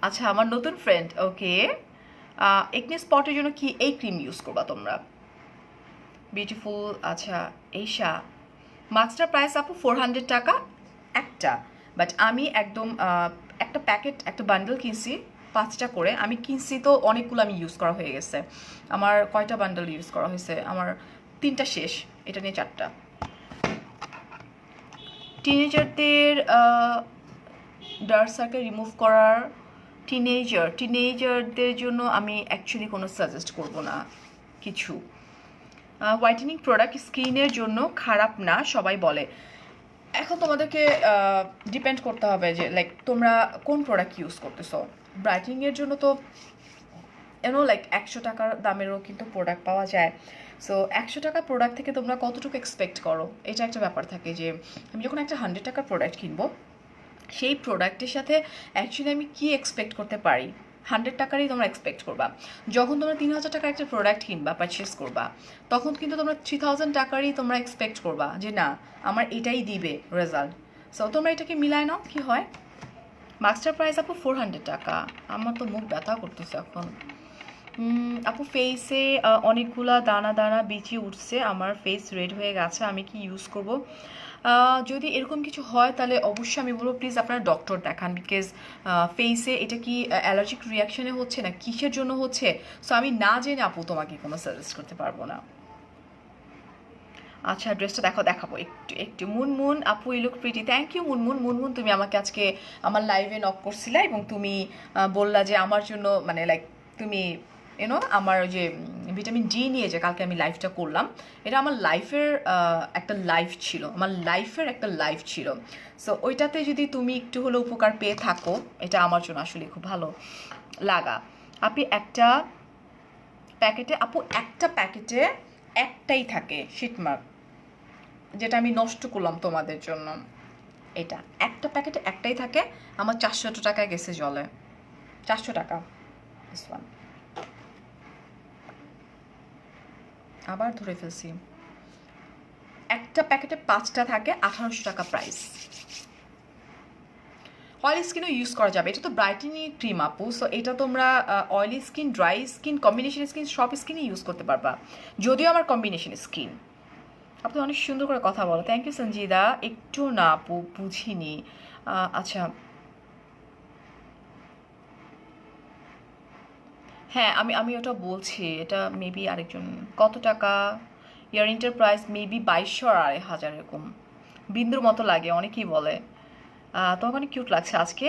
Speaker 1: আচ্ছা আমার নতুন ফ্রেন্ড, ওকে। একনি স্পটের জন্য কি এই ক্রিম ইউজ করবা তোমরা? বিউটিফুল। আচ্ছা, এইশা, মাস্কটার প্রাইস আপু 400 টাকা একটা, বাট আমি একদম একটা প্যাকেট, একটা বান্ডেল কিনছি 5টা করে। আমি কিনছি তো অনেকগুলো আমি ইউজ করা হয়ে গেছে। আমার কয়টা বান্ডেল ইউজ করা হয়েছে? আমার 3টা শেষ, এটা নিয়ে 4টা। টিনেজারদের ডার্ক সার্কেল রিমুভ করার, টিনেজারদের জন্য আমি অ্যাকচুয়ালি কোনো সাজেস্ট করব না কিছু। হোয়াইটেনিং প্রোডাক্ট স্কিনের জন্য খারাপ না সবাই বলে। এখন তোমাদেরকে ডিপেন্ড করতে হবে যে লাইক তোমরা কোন প্রোডাক্ট ইউজ করতেছো। ব্রাইটেনিংয়ের জন্য তো লাইক 100 টাকার দামেরও কিন্তু প্রোডাক্ট পাওয়া যায়। সো 100 টাকা প্রোডাক্ট থেকে তোমরা কতটুকু এক্সপেক্ট করো, এটা একটা ব্যাপার থাকে যে আমি যখন একটা 100 টাকার প্রোডাক্ট কিনবো সেই প্রোডাক্টের সাথে অ্যাকচুয়ালি আমি কি এক্সপেক্ট করতে পারি। 100 টাকারই তোমরা এক্সপেক্ট করবা। যখন তোমরা 3000 টাকার একটা প্রোডাক্ট কিনবা, পারচেস করবা, তখন কিন্তু তোমরা 3000 টাকারই তোমরা এক্সপেক্ট করবা যে না আমার এটাই দিবে রেজাল্ট। সো তোমরা এটাকে মিলায় নাও কি হয়। মাস্টার প্রাইস আপু 400 টাকা। আমার তো মুখ ব্যথা করতেছে এখন। আপু ফেসে অনেকগুলা দানা দানা বিচি উঠছে, আমার ফেস রেড হয়ে গেছে, আমি কি ইউজ করব? যদি এরকম কিছু হয় তাহলে অবশ্যই আমি বলবো প্লিজ আপনারা ডক্টর দেখান, বিকজ ফেসে এটা কি অ্যালার্জিক রিয়াকশনে হচ্ছে না কিসের জন্য হচ্ছে, সো আমি না জেনে আপু তোমাকে কোনো সাজেস্ট করতে পারবো না। আচ্ছা ড্রেসটা দেখাবো একটু একটু। মুনমুন আপু you look pretty, thank you Munmun. Munmun তুমি আমাকে আজকে আমার লাইভে নক করছিলা এবং তুমি বললা যে আমার জন্য মানে লাইক তুমি আমার ওই যে ভিটামিন ডি নিয়ে যে কালকে আমি লাইভটা করলাম, এটা আমার লাইফের একটা লাইফ ছিল, আমার লাইফের একটা লাইফ ছিল। সো ওইটাতে যদি তুমি একটু হলেও উপকার পেয়ে থাকো, এটা আমার জন্য আসলে খুব ভালো লাগা। আপনি একটা প্যাকেটে একটাই থাকে শিটমার্ক, যেটা আমি নষ্ট করলাম তোমাদের জন্য। এটা একটা প্যাকেটে একটাই থাকে, আমার 400 টাকায় গেছে জলে, 400 টাকা। আবার ধরে ফেলছি, একটা প্যাকেটে 5টা থাকে, 1800 টাকা প্রাইস। অয়েলি স্কিনও ইউজ করা যাবে, এটা তো ব্রাইটেনিং ক্রিম আপু। সো এটা তোমরা oily skin, dry skin, combination skin সব স্কিনই ইউজ করতে পারবা, যদিও আমার কম্বিনেশন স্কিন। আপনি অনেক সুন্দর করে কথা বলো, থ্যাংক ইউ সঞ্জিদা। একটু না আপু বুঝিনি। আচ্ছা হ্যাঁ আমি ওটা বলছি, এটা মেবি আরেকজন। কত টাকা? ইয়াররিংটার প্রাইস মেবি 2200 আর 2500 এরকম, বিন্দুর মতো লাগে অনেকেই বলে। তোমাকে অনেক কিউট লাগছে আজকে।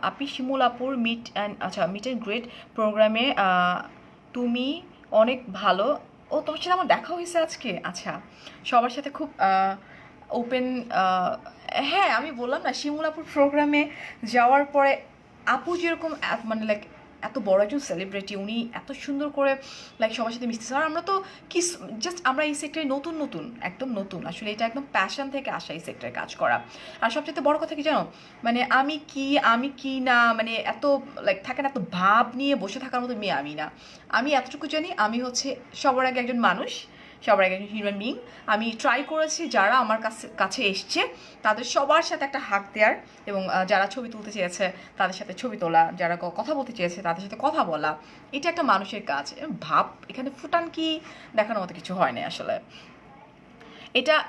Speaker 1: আপনি শিমুল আপুর মিট অ্যান্ড গ্রেট প্রোগ্রামে তুমি অনেক ভালো। ও তোমার সাথে আমার দেখা হয়েছে আজকে? আচ্ছা, সবার সাথে খুব ওপেন। হ্যাঁ আমি বললাম না, শিমুল আপুর প্রোগ্রামে যাওয়ার পরে আপু যেরকম মানে লাইক এত বড় একজন সেলিব্রিটি, উনি এত সুন্দর করে লাইক সবার সাথে মিশতেছে। আর আমরা তো কি জাস্ট আমরা এই সেক্টরে নতুন একদম নতুন, আসলে এটা একদম প্যাশন থেকে আসা এই সেক্টরে কাজ করা। আর সবচেয়ে বড় কথা কি জানো, মানে আমি কি না, মানে এত লাইক থাকে না, এত ভাব নিয়ে বসে থাকার মতো মেয়ে আমি না। আমি এতটুকু জানি আমি হচ্ছে সবার আগে একজন মানুষ, সবার আগে একজন হিউম্যান বিং। আমি ট্রাই করেছি যারা আমার কাছে এসছে তাদের সবার সাথে একটা হাত দেওয়ার, এবং যারা ছবি তুলতে চেয়েছে তাদের সাথে ছবি তোলা, যারা কথা বলতে চেয়েছে তাদের সাথে কথা বলা। এটা একটা মানুষের কাজ। ভাব এখানে ফুটান কি দেখানোর মতো কিছু হয় না আসলে।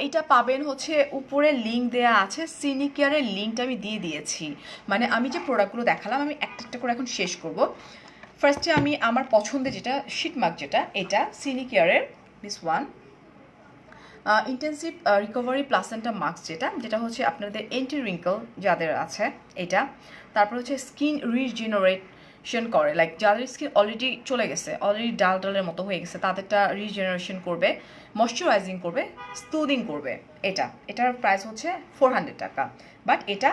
Speaker 1: এটা পাবেন হচ্ছে উপরে লিঙ্ক দেয়া আছে, সিনিকেয়ারের লিঙ্কটা আমি দিয়ে দিয়েছি। মানে আমি যে প্রোডাক্টগুলো দেখালাম আমি একটা করে এখন শেষ করব। ফার্স্টে আমি আমার পছন্দের যেটা শিটমার্ক, এটা সিনিকেয়ারের this one intensive recovery placenta mask, যেটা হচ্ছে আপনাদের এন্টি রিঙ্কল যাদের আছে এটা। তারপর হচ্ছে স্কিন রিজেনারেশন করে, লাইক যাদের স্কিন অলরেডি চলে গেছে, অলরেডি ডালের মতো হয়ে গেছে, তাদেরটা রিজেনারেশন করবে, ময়শ্চারাইজিং করবে, স্তুদিং করবে। এটার প্রাইস হচ্ছে 400 টাকা। বাট এটা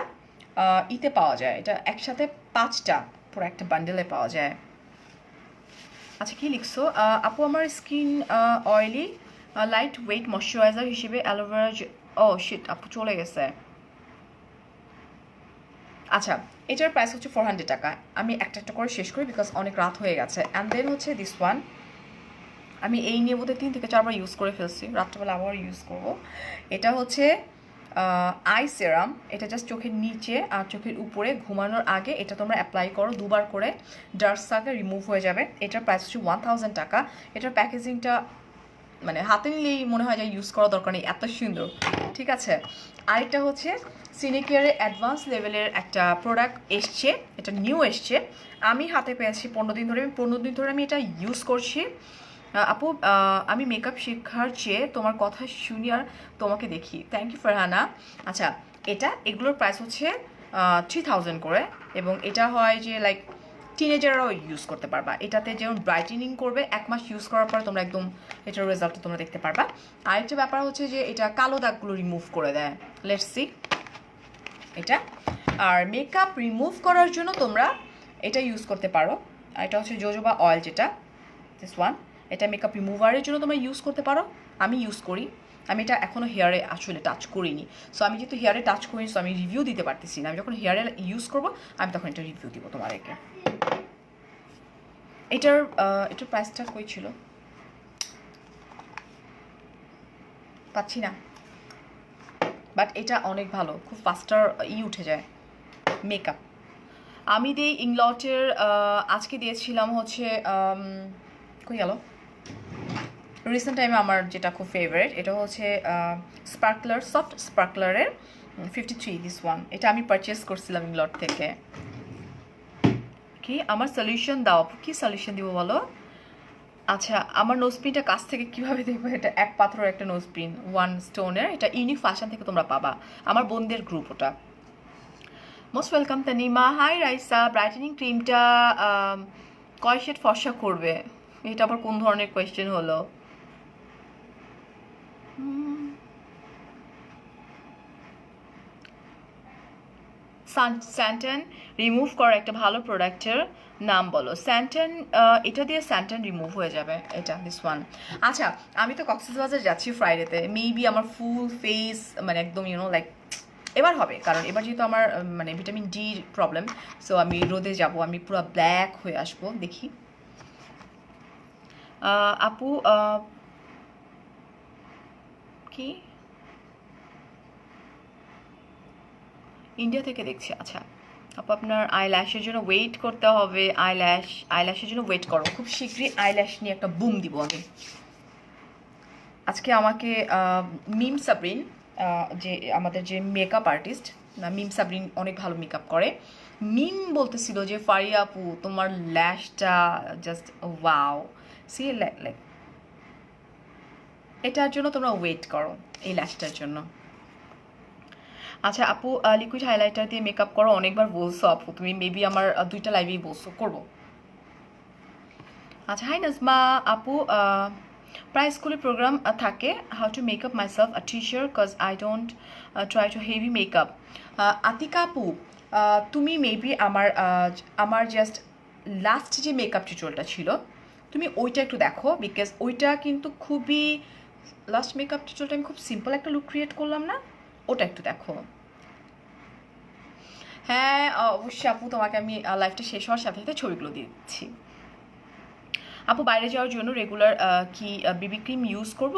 Speaker 1: ইতে পাওয়া যায়, এটা একসাথে 5টা পুরো একটা বান্ডেলে পাওয়া যায়। আচ্ছা কি লিখছো আপু? আমার skin oily, light weight moisturiser হিসেবে অ্যালোভেরা। ও শিট আপু চলে গেছে। আচ্ছা এটার প্রাইস হচ্ছে 400 টাকা। আমি একটা করে শেষ করি বিকজ অনেক রাত হয়ে গেছে। অ্যান্ড দেন হচ্ছে দিস ওয়ান, আমি এই নিয়ে বোধহয় 3 থেকে 4 বার ইউজ করে ফেলছি, রাত্রেবেলা আবার ইউজ করব। এটা হচ্ছে আই সেরাম, এটা জাস্ট চোখের নিচে আর চোখের উপরে ঘুমানোর আগে এটা তোমরা অ্যাপ্লাই করো 2বার করে, ডার্ক সার্কেল রিমুভ হয়ে যাবে। এটার প্রাইস হচ্ছে 1000 টাকা। এটার প্যাকেজিংটা মানে হাতে নিলেই মনে হয় যে ইউজ করা দরকার নেই, এত সুন্দর। ঠিক আছে, আরেকটা হচ্ছে সিনিকেয়ারের অ্যাডভান্স লেভেলের একটা প্রোডাক্ট এসছে, এটা নিউ এসছে, আমি হাতে পেয়েছি 15 দিন ধরে। 15 দিন ধরে আমি এটা ইউজ করছি। আপু আমি মেকআপ শেখার চেয়ে তোমার কথা শুনি আর তোমাকে দেখি, থ্যাংক ইউ ফারহানা। আচ্ছা এগুলোর প্রাইস হচ্ছে 3000 করে, এবং এটা হয় যে লাইক টিনেজাররাও ইউজ করতে পারবা। এটাতে যেমন ব্রাইটেনিং করবে, 1 মাস ইউজ করার পর তোমরা একদম এটার রেজাল্টটা তোমরা দেখতে পারবা। আরেকটা ব্যাপার হচ্ছে যে এটা কালো দাগগুলো রিমুভ করে দেয়। লেটস সি এটা। আর মেকআপ রিমুভ করার জন্য তোমরা এটা ইউজ করতে পারো, এটা হচ্ছে জোজোবা অয়েল, যেটা দিস ওয়ান। এটা মেকআপ রিমুভারের জন্য তোমরা ইউজ করতে পারো, আমি ইউজ করি। আমি এটা এখনও হেয়ারে আসলে টাচ করিনি, সো আমি যেহেতু হেয়ারে টাচ করিনি, সো আমি রিভিউ দিতে পারতেছি না। আমি যখন হেয়ারে ইউজ করবো আমি তখন এটা রিভিউ দিব তোমাদেরকে। এটার প্রাইসটা কই ছিল পাচ্ছি না, বাট এটা অনেক ভালো, খুব ফাস্টার উঠে যায় মেকআপ। আমি দিই ইংলটের, আজকে দিয়েছিলাম হচ্ছে কই গেল, রিসেন্ট টাইমে আমার যেটা খুব ফেভারিট এটা হচ্ছে স্পার্কলার, সফট স্পার্কলারের 53 দিস ওয়ান। এটা আমি পারচেস করছিলাম ইংলট থেকে। কি আমার সলিউশন দাও, কি সলিউশন দিব বলো? আচ্ছা, আমার নোজপিনটা কাছ থেকে কীভাবে দেখবো? এটা এক পাথরের একটা নোজপিন, ওয়ান স্টোনের, এটা ইউনিক ফ্যাশন থেকে তোমরা পাবা, আমার বোনদের গ্রুপ ওটা। Most welcome Tanima. Hi Raisa, brightening ক্রিমটা কয় শেড ফর্সা করবে? এটা আবার কোন ধরনের কোয়েশ্চেন হলো? স্যান্টন রিমুভ করা একটা ভালো প্রোডাক্টের নাম বলো। স্যান্টন, এটা দিয়ে স্যান্টন রিমুভ হয়ে যাবে, এটা দিস ওয়ান। আচ্ছা, আমি তো কক্সবাজার যাচ্ছি ফ্রাইডেতে, মেবি আমার ফুল ফেস মানে একদম লাইক এবার হবে, কারণ এবার যেহেতু আমার মানে ভিটামিন ডি প্রবলেম, সো আমি রোদে যাব, আমি পুরো ব্ল্যাক হয়ে আসবো দেখি। আপু কি ইন্ডিয়া থেকে দেখছি? আচ্ছা আপু, আপনার আইল্যাশের জন্য ওয়েট করতে হবে। আইল্যাশের জন্য ওয়েট করো, খুব শীঘ্রই আইল্যাশ নিয়ে একটা বুম দিব আমি। আজকে আমাকে মিম সাবরিন, যে আমাদের যে মেকআপ আর্টিস্ট, মিম সাবরিন অনেক ভালো মেকআপ করে, মিম বলতেছিল যে ফারিয়া আপু তোমার ল্যাশটা জাস্ট ওয়াও, সি লাইক এটার জন্য তোমরা ওয়েট করো, এই ল্যাশটার জন্য। আচ্ছা আপু, লিকুইড হাইলাইটার দিয়ে মেকআপ করো, অনেকবার বলছো আপু তুমি, মেবি আমার 2টা লাইভেই বলছো, করবো। আচ্ছা হাই নাজমা আপু, প্রায় স্কুলে প্রোগ্রাম থাকে, how to makeup myself a teacher cause I don't try to heavy makeup. Atika আপু, তুমি মেবি আমার জাস্ট লাস্ট যে মেকআপ টিউটোরিয়ালটা ছিল তুমি ওইটা একটু দেখো, বিকজ ওইটা কিন্তু খুবই, লাস্ট মেকআপ টিউটোরিয়ালটা আমি খুব সিম্পল একটা লুক ক্রিয়েট করলাম না, ওটা একটু দেখো। হ্যাঁ অবশ্যই আপু, তোমাকে আমি লাইফটা শেষ হওয়ার সাথে সাথে ছবিগুলো দিয়ে দিচ্ছি। আপু বাইরে যাওয়ার জন্য রেগুলার কি বিবি ক্রিম ইউজ করব?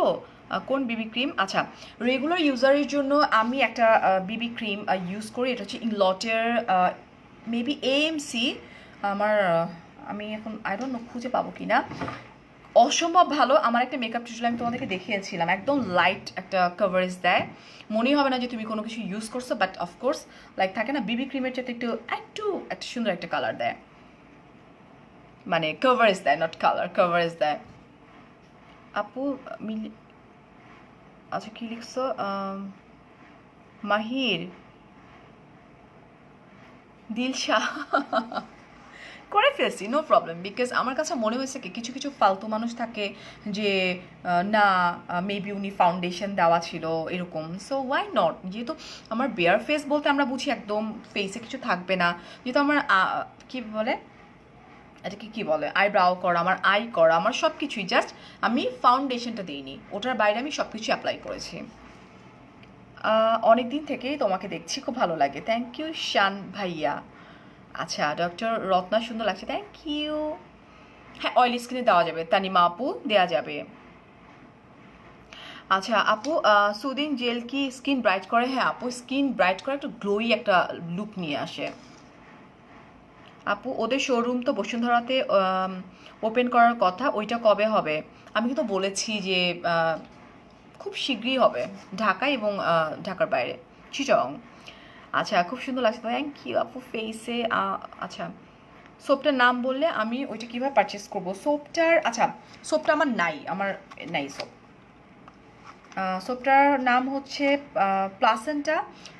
Speaker 1: কোন বিবি ক্রিম? আচ্ছা, রেগুলার ইউজারের জন্য আমি একটা বিবি ক্রিম ইউজ করি, এটা হচ্ছে ইংলটের মেবি এএমসি। আমার আমি এখন আই ডোন্ট নো খুঁজে পাবো কি না, অসম্ভব ভালো। আমার একটা মেকআপ টিউটোরিয়াল আমি তোমাদেরকে দেখিয়েছিলাম, একদম লাইট একটা কভারেজ দেয়, মনেই হবে না যে তুমি কোনো কিছু ইউজ করছো, বাট অফকোর্স লাইক থাকে না বিবি ক্রিমের চাইতে একটু একটা সুন্দর একটা কালার দেয়, মানে কভারেজ দেয়, নট কালার, কভারেজ দেয়। আপু আচ্ছা কি লিখছো? মাহির দিলশা করে ফেলছি, নো প্রবলেম, বিকজ আমার কাছে মনে হয়েছে কি কিছু কিছু ফালতু মানুষ থাকে যে না মেবি উনি ফাউন্ডেশন দেওয়া ছিল এরকম, সো ওয়াই নট, যেহেতু আমার বেয়ার ফেস বলতে আমরা বুঝি একদম ফেসে কিছু থাকবে না, যেহেতু আমার কি বলে এটাকে কি বলে আইব্রাও করা, আমার আই করা, আমার সব কিছুই, জাস্ট আমি ফাউন্ডেশনটা দিইনি, ওটার বাইরে আমি সব কিছু অ্যাপ্লাই করেছি। অনেক দিন থেকেই তোমাকে দেখছি, খুব ভালো লাগে, থ্যাংক ইউ শান ভাইয়া। আচ্ছা ডক্টর রত্না সুন্দর লাগছে, থ্যাংক ইউ। হ্যাঁ অয়েল স্কিনে দেওয়া যাবে, তানিমা আপু দেওয়া যাবে। আচ্ছা আপু, সুদিন জেল কি স্কিন ব্রাইট করে? হ্যাঁ আপু, স্কিন ব্রাইট করে, একটু গ্লোই একটা লুক নিয়ে আসে। আপু ওদের শোরুম তো বসুন্ধরাতে ওপেন করার কথা, ওইটা কবে হবে? আমি কিন্তু বলেছি যে খুব শীঘ্রই হবে, ঢাকায় এবং ঢাকার বাইরে, চিটং। আচ্ছা খুব সুন্দর লাগছে, থ্যাংক ইউ আপু ফেসে। আচ্ছা সোপটার নাম বললে আমি ওইটা কীভাবে পারচেস করবো? সোপটার, আচ্ছা সোপটা আমার নাই সোপ। সোপটার নাম হচ্ছে প্লাসেন্টা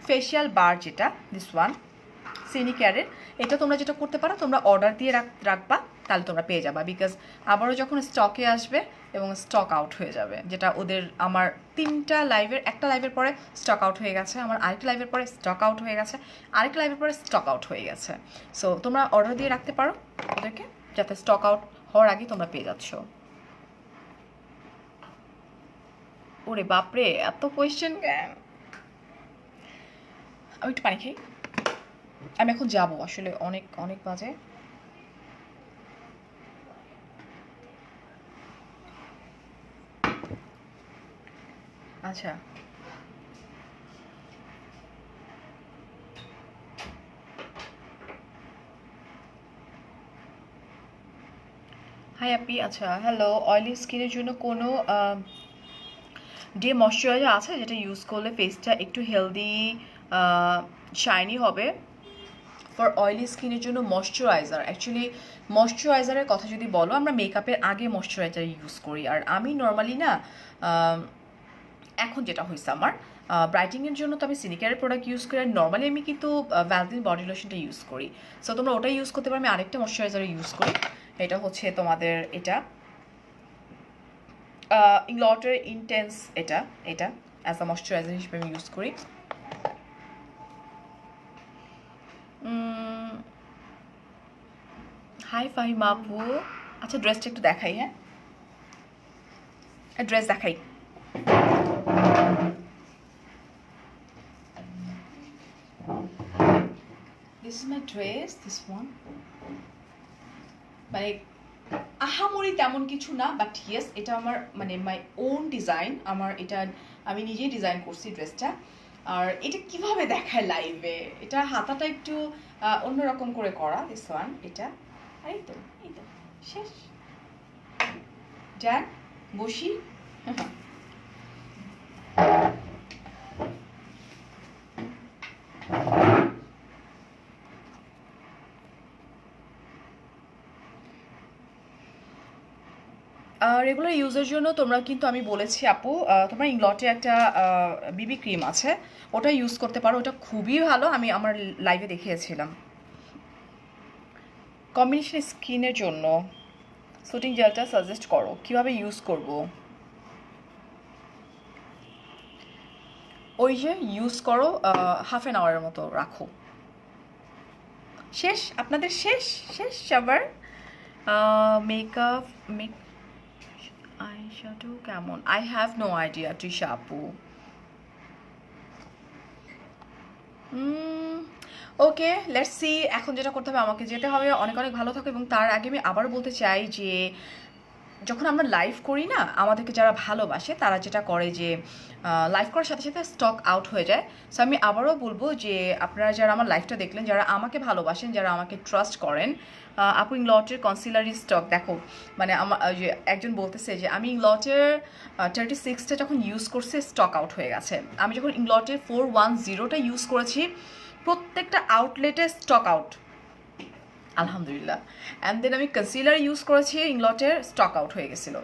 Speaker 1: ফেশিয়াল বার, যেটা দিস ওয়ান সিনি কেয়ারের। এটা তোমরা যেটা করতে পারো, তোমরা অর্ডার দিয়ে রাখবা, তাহলে তোমরা পেয়ে যাবা, বিকজ আবারও যখন স্টকে আসবে এবং স্টক আউট হয়ে যাবে, যেটা ওদের আমার 3টা লাইভের, একটা লাইভের পরে স্টক আউট হয়ে গেছে, আমার আরেকটা লাইভের পরে স্টক আউট হয়ে গেছে, আরেকটা লাইভের পরে স্টক আউট হয়ে গেছে। সো তোমরা অর্ডার দিয়ে রাখতে পারো ওদেরকে, যাতে স্টক আউট হওয়ার আগে তোমরা পেয়ে যাচ্ছ। ওরে বাপরে, এত কোয়েশ্চেন কেন? আমি একটু পানি খাই। আমি এখন যাবো, আসলে অনেক অনেক বাজে। আচ্ছা, হাই আপি। আচ্ছা, হ্যালো। অয়েলি স্কিনের জন্য কোনো ডে ময়শ্চারাইজার আছে যেটা ইউজ করলে ফেসটা একটু হেলদি শাইনি হবে? ফর অয়েলি স্কিনের জন্য ময়শ্চারাইজার, অ্যাকচুয়ালি ময়শ্চারাইজারের কথা যদি বলো, আমরা মেকআপের আগে ময়শ্চারাইজার ইউজ করি। আর আমি নর্মালি না, এখন যেটা হয়েছে আমার ব্রাইটিংয়ের জন্য তো আমি সিনিকেয়ারের প্রোডাক্ট ইউজ করি। আর নর্মালি আমি কিন্তু ভ্যাসলিন বডি লোশনটা ইউজ করি। সো তোমরা ওটা ইউজ করতে পারো। আমি আরেকটা ময়শ্চারাইজার ইউজ করি, এটা হচ্ছে তোমাদের এটা ইংলটের ইনটেন্স। এটা এটা অ্যাজ আ ময়শ্চারাইজার হিসেবে আমি ইউজ করি। হাই ফাহিমা আপু। আচ্ছা, ড্রেসটা একটু দেখাই। হ্যাঁ, ড্রেস দেখাই। This is my dress, this one. মানে আহামরি তেমন কিছু না, বাট ইয়েস, এটা আমার মানে মাই ওন ডিজাইন। আমার এটা আমি নিজেই ডিজাইন করছি ড্রেসটা। আর এটা কিভাবে দেখায় লাইভে, এটা হাতাটা একটু অন্যরকম করে করা, দিস ওয়ান। এটা এই তো, এই তো শেষ। যান বসি। রেগুলার ইউজের জন্য তোমরা কিন্তু, আমি বলেছি আপু, তোমার ইংলটে একটা বিবি ক্রিম আছে, ওটা ইউজ করতে পারো। ওটা খুবই ভালো, আমি আমার লাইভে দেখিয়েছিলাম। কম্বিনেশন স্কিনের জন্য সুটিং জেলটা সাজেস্ট করো, কিভাবে ইউজ করব? ওই যে ইউজ করো, হাফ অ্যান আওয়ারের মতো রাখো। শেষ আপনাদের, শেষ শেষ সবার। মেকআপ আই শ্যাডো কেমন? I have no idea Trisha আপু। Okay, let's see. এখন যেটা করতে হবে, আমাকে যেতে হবে। অনেক অনেক ভালো থাকো। এবং তার আগে আমি আবার বলতে চাই যে যখন আমরা লাইভ করি না, আমাদেরকে যারা ভালোবাসে তারা যেটা করে যে লাইভ করার সাথে সাথে স্টক আউট হয়ে যায়। সো আমি আবারও বলবো যে আপনারা যারা আমার লাইভটা দেখলেন, যারা আমাকে ভালোবাসেন, যারা আমাকে ট্রাস্ট করেন, আপু ইংলটের কনসিলারি স্টক দেখো। মানে আমার যে একজন বলতেছে যে আমি ইংলটের 36টা যখন ইউজ করছে স্টক আউট হয়ে গেছে। আমি যখন ইংলটের 410টা ইউজ করেছি, প্রত্যেকটা আউটলেটে স্টক আউট, আলহামদুলিল্লাহ। অ্যান্ড দেন আমি কনসিলার ইউজ করেছি, ইংলটের স্টক আউট হয়ে গেছিলো।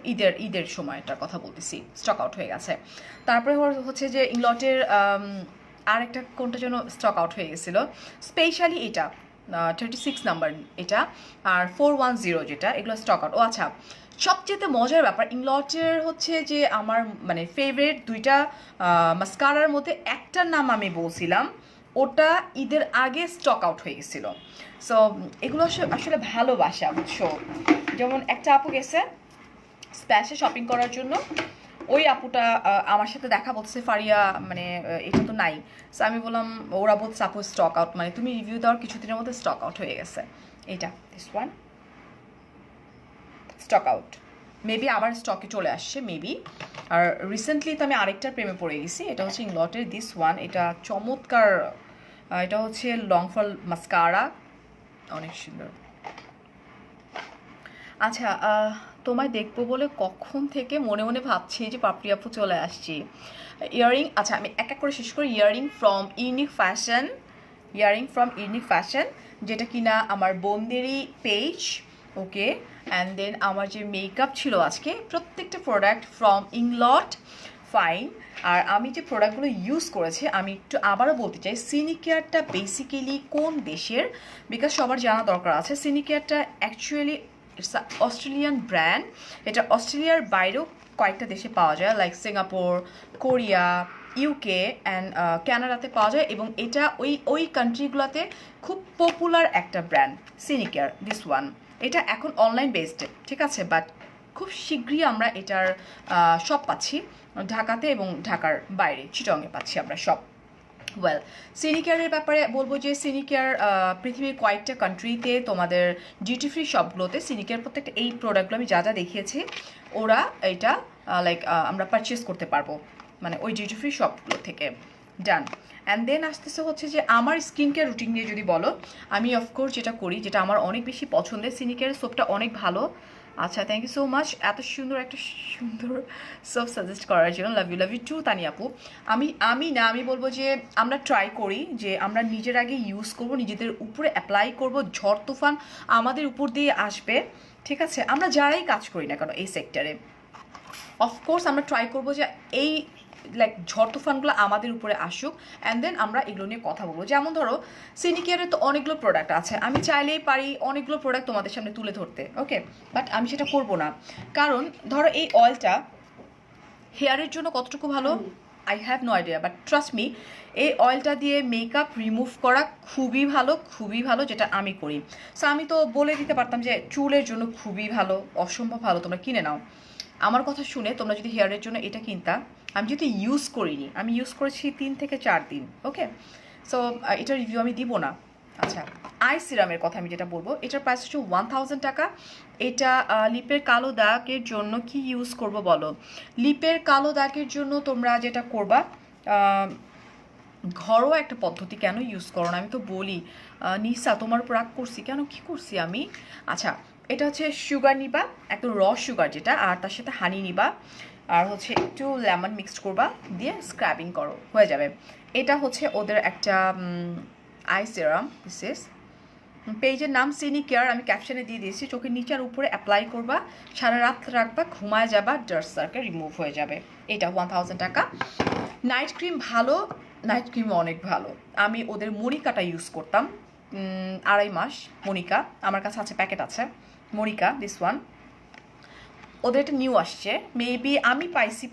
Speaker 1: ঈদের সময়টার কথা বলতেছি, স্টক আউট হয়ে গেছে। তারপরে হচ্ছে যে ইংলটের আর একটা কোনটা যেন স্টক আউট হয়ে গেছিলো, স্পেশালি এটা 36 নাম্বার এটা, আর 410 যেটা, এগুলো স্টক আউট। ও আচ্ছা, সবচেয়ে মজার ব্যাপার, ইংলটের হচ্ছে যে আমার মানে ফেভারিট দুইটা মাস্কারার মধ্যে একটার নাম আমি বলছিলাম, ওটা ঈদের আগে স্টক আউট হয়ে গেছিলো। সো এগুলো আসলে ভালোবাসা, বুঝছো? যেমন একটা আপু গেছে স্প্যাশে শপিং করার জন্য, ওই আপুটা আমার সাথে দেখা বলছে, ফারিয়া মানে এটা তো নাই। সো আমি বললাম, ওরা বলছে আপু স্টক আউট, মানে তুমি রিভিউ দেওয়ার কিছুদিনের মধ্যে স্টক আউট হয়ে গেছে। এইটা this one stock out, maybe আবার স্টকে চলে আসছে মেবি। আর রিসেন্টলি তো আমি আরেকটার প্রেমে পড়ে গেছি, এটা হচ্ছে ইংলটের দিস ওয়ান। এটা চমৎকার, এটা হচ্ছে লংফল মাস্কারা, অনেক সুন্দর। আচ্ছা, তোমায় দেখবো বলে কখন থেকে মনে মনে ভাবছি যে পাপড়ি আপু চলে আসছি। ইয়াররিং, আচ্ছা আমি এক এক করে শেষ করি। ইয়াররিং ফ্রম ইউনিক ফ্যাশন, যেটা কিনা আমার বোনদেরই পেজ। ওকে, অ্যান্ড দেন আমার যে মেকআপ ছিল আজকে, প্রত্যেকটা প্রোডাক্ট ফ্রম ইংলট ফাইন। আর আমি যে প্রোডাক্টগুলো ইউজ করেছি, আমি একটু আবারও বলতে চাই, সিনিকেয়ারটা বেসিক্যালি কোন দেশের, বিকজ সবার জানা দরকার আছে। সিনিকেয়ারটা actually it's a Australian brand. এটা অস্ট্রেলিয়ার বাইরেও কয়েকটা দেশে পাওয়া যায়, like Singapore, Korea, UK and ক্যানাডাতে পাওয়া যায়। এবং এটা ওই কান্ট্রিগুলোতে খুব পপুলার একটা ব্র্যান্ড, সিনিকেয়ার দিস ওয়ান। এটা এখন অনলাইন বেসড, ঠিক আছে, বাট খুব শীঘ্রই আমরা এটার সব পাচ্ছি। ঢাকাতে এবং ঢাকার বাইরে চিটংয়ে পাচ্ছি আমরা সব। ওয়েল, সিনিকেয়ারের ব্যাপারে বলবো যে সিনিকেয়ার পৃথিবীর কয়েকটা কান্ট্রিতে তোমাদের ডিউটি ফ্রি শপগুলোতে সিনিকেয়ার প্রত্যেকটা এই প্রোডাক্টগুলো আমি যা যা দেখিয়েছি ওরা এটা লাইক আমরা পারচেস করতে পারবো মানে ওই ডিউটি ফ্রি শপগুলো থেকে। ডান। অ্যান্ড দেন আসতেছে হচ্ছে যে আমার স্কিন কেয়ার রুটিন নিয়ে যদি বলো, আমি অফকোর্স যেটা করি, যেটা আমার অনেক বেশি পছন্দের, সিনিকেয়ারের সোপটা অনেক ভালো। আচ্ছা, থ্যাংক ইউ সো মাচ এত সুন্দর একটা সুন্দর সোপ সাজেস্ট করার জন্য। লাভ ইউ টু তানিয়া আপু। আমি বলবো যে আমরা ট্রাই করি যে আমরা নিজের আগে ইউজ করব, নিজেদের উপরে অ্যাপ্লাই করব, ঝড় তুফান আমাদের উপর দিয়ে আসবে, ঠিক আছে, আমরা যারাই কাজ করি না কেন এই সেক্টরে। অফকোর্স আমরা ট্রাই করবো যে এই লাইক ঝড় তুফানগুলো আমাদের উপরে আসুক, অ্যান্ড দেন আমরা এগুলো নিয়ে কথা বলবো। যেমন ধরো সিনিকেয়ারের তো অনেকগুলো প্রোডাক্ট আছে, আমি চাইলেই পারি অনেকগুলো প্রোডাক্ট তোমাদের সামনে তুলে ধরতে, ওকে, বাট আমি সেটা করবো না। কারণ ধরো এই অয়েলটা হেয়ারের জন্য কতটুকু ভালো I have no idea, but trust me এই অয়েলটা দিয়ে মেকআপ রিমুভ করা খুবই ভালো, যেটা আমি করি। সো আমি তো বলে দিতে পারতাম যে চুলের জন্য খুবই ভালো, অসম্ভব ভালো, তোমরা কিনে নাও। আমার কথা শুনে তোমরা যদি হেয়ারের জন্য এটা কিনতা, আমি যেহেতু ইউজ করিনি, আমি ইউজ করেছি 3 থেকে 4 দিন, ওকে, সো এটা রিভিউ আমি দিব না। আচ্ছা, আই সিরামের কথা আমি যেটা বলবো, এটার প্রাইস হচ্ছে 1000 টাকা। এটা লিপের কালো দাগের জন্য কি ইউজ করব বলো? লিপের কালো দাগের জন্য তোমরা যেটা করবা, ঘরোয়া একটা পদ্ধতি, কেন ইউজ করো না আমি তো বলি। নিসা তোমার উপর রাগ করছি কেন, কি করছি আমি? আচ্ছা, এটা হচ্ছে সুগার নিবা, একদম র সুগার যেটা, আর তার সাথে হানি নিবা, আর হচ্ছে একটু লেমন মিক্সড করবা, দিয়ে স্ক্রাবিং করো, হয়ে যাবে। এটা হচ্ছে ওদের একটা আই সিরাম। দিস ইজ পেজের নাম সিনিকেয়ার, আমি ক্যাপশনে দিয়ে দিয়েছি। চোখের নিচে আর উপরে অ্যাপ্লাই করবা, সারা রাত রাখবা, ঘুমায় যাবা, ডার্ক সার্কেল রিমুভ হয়ে যাবে। এটা 1000 টাকা। নাইট ক্রিম ভালো, নাইট ক্রিম অনেক ভালো। আমি ওদের মনিকাটা ইউজ করতাম 2.5 মাস। মনিকা আমার কাছে আছে, প্যাকেট আছে মনিকা, দিস ওয়ান। ওদের এটা নিউ আসছে, মেবি আমি পাইছি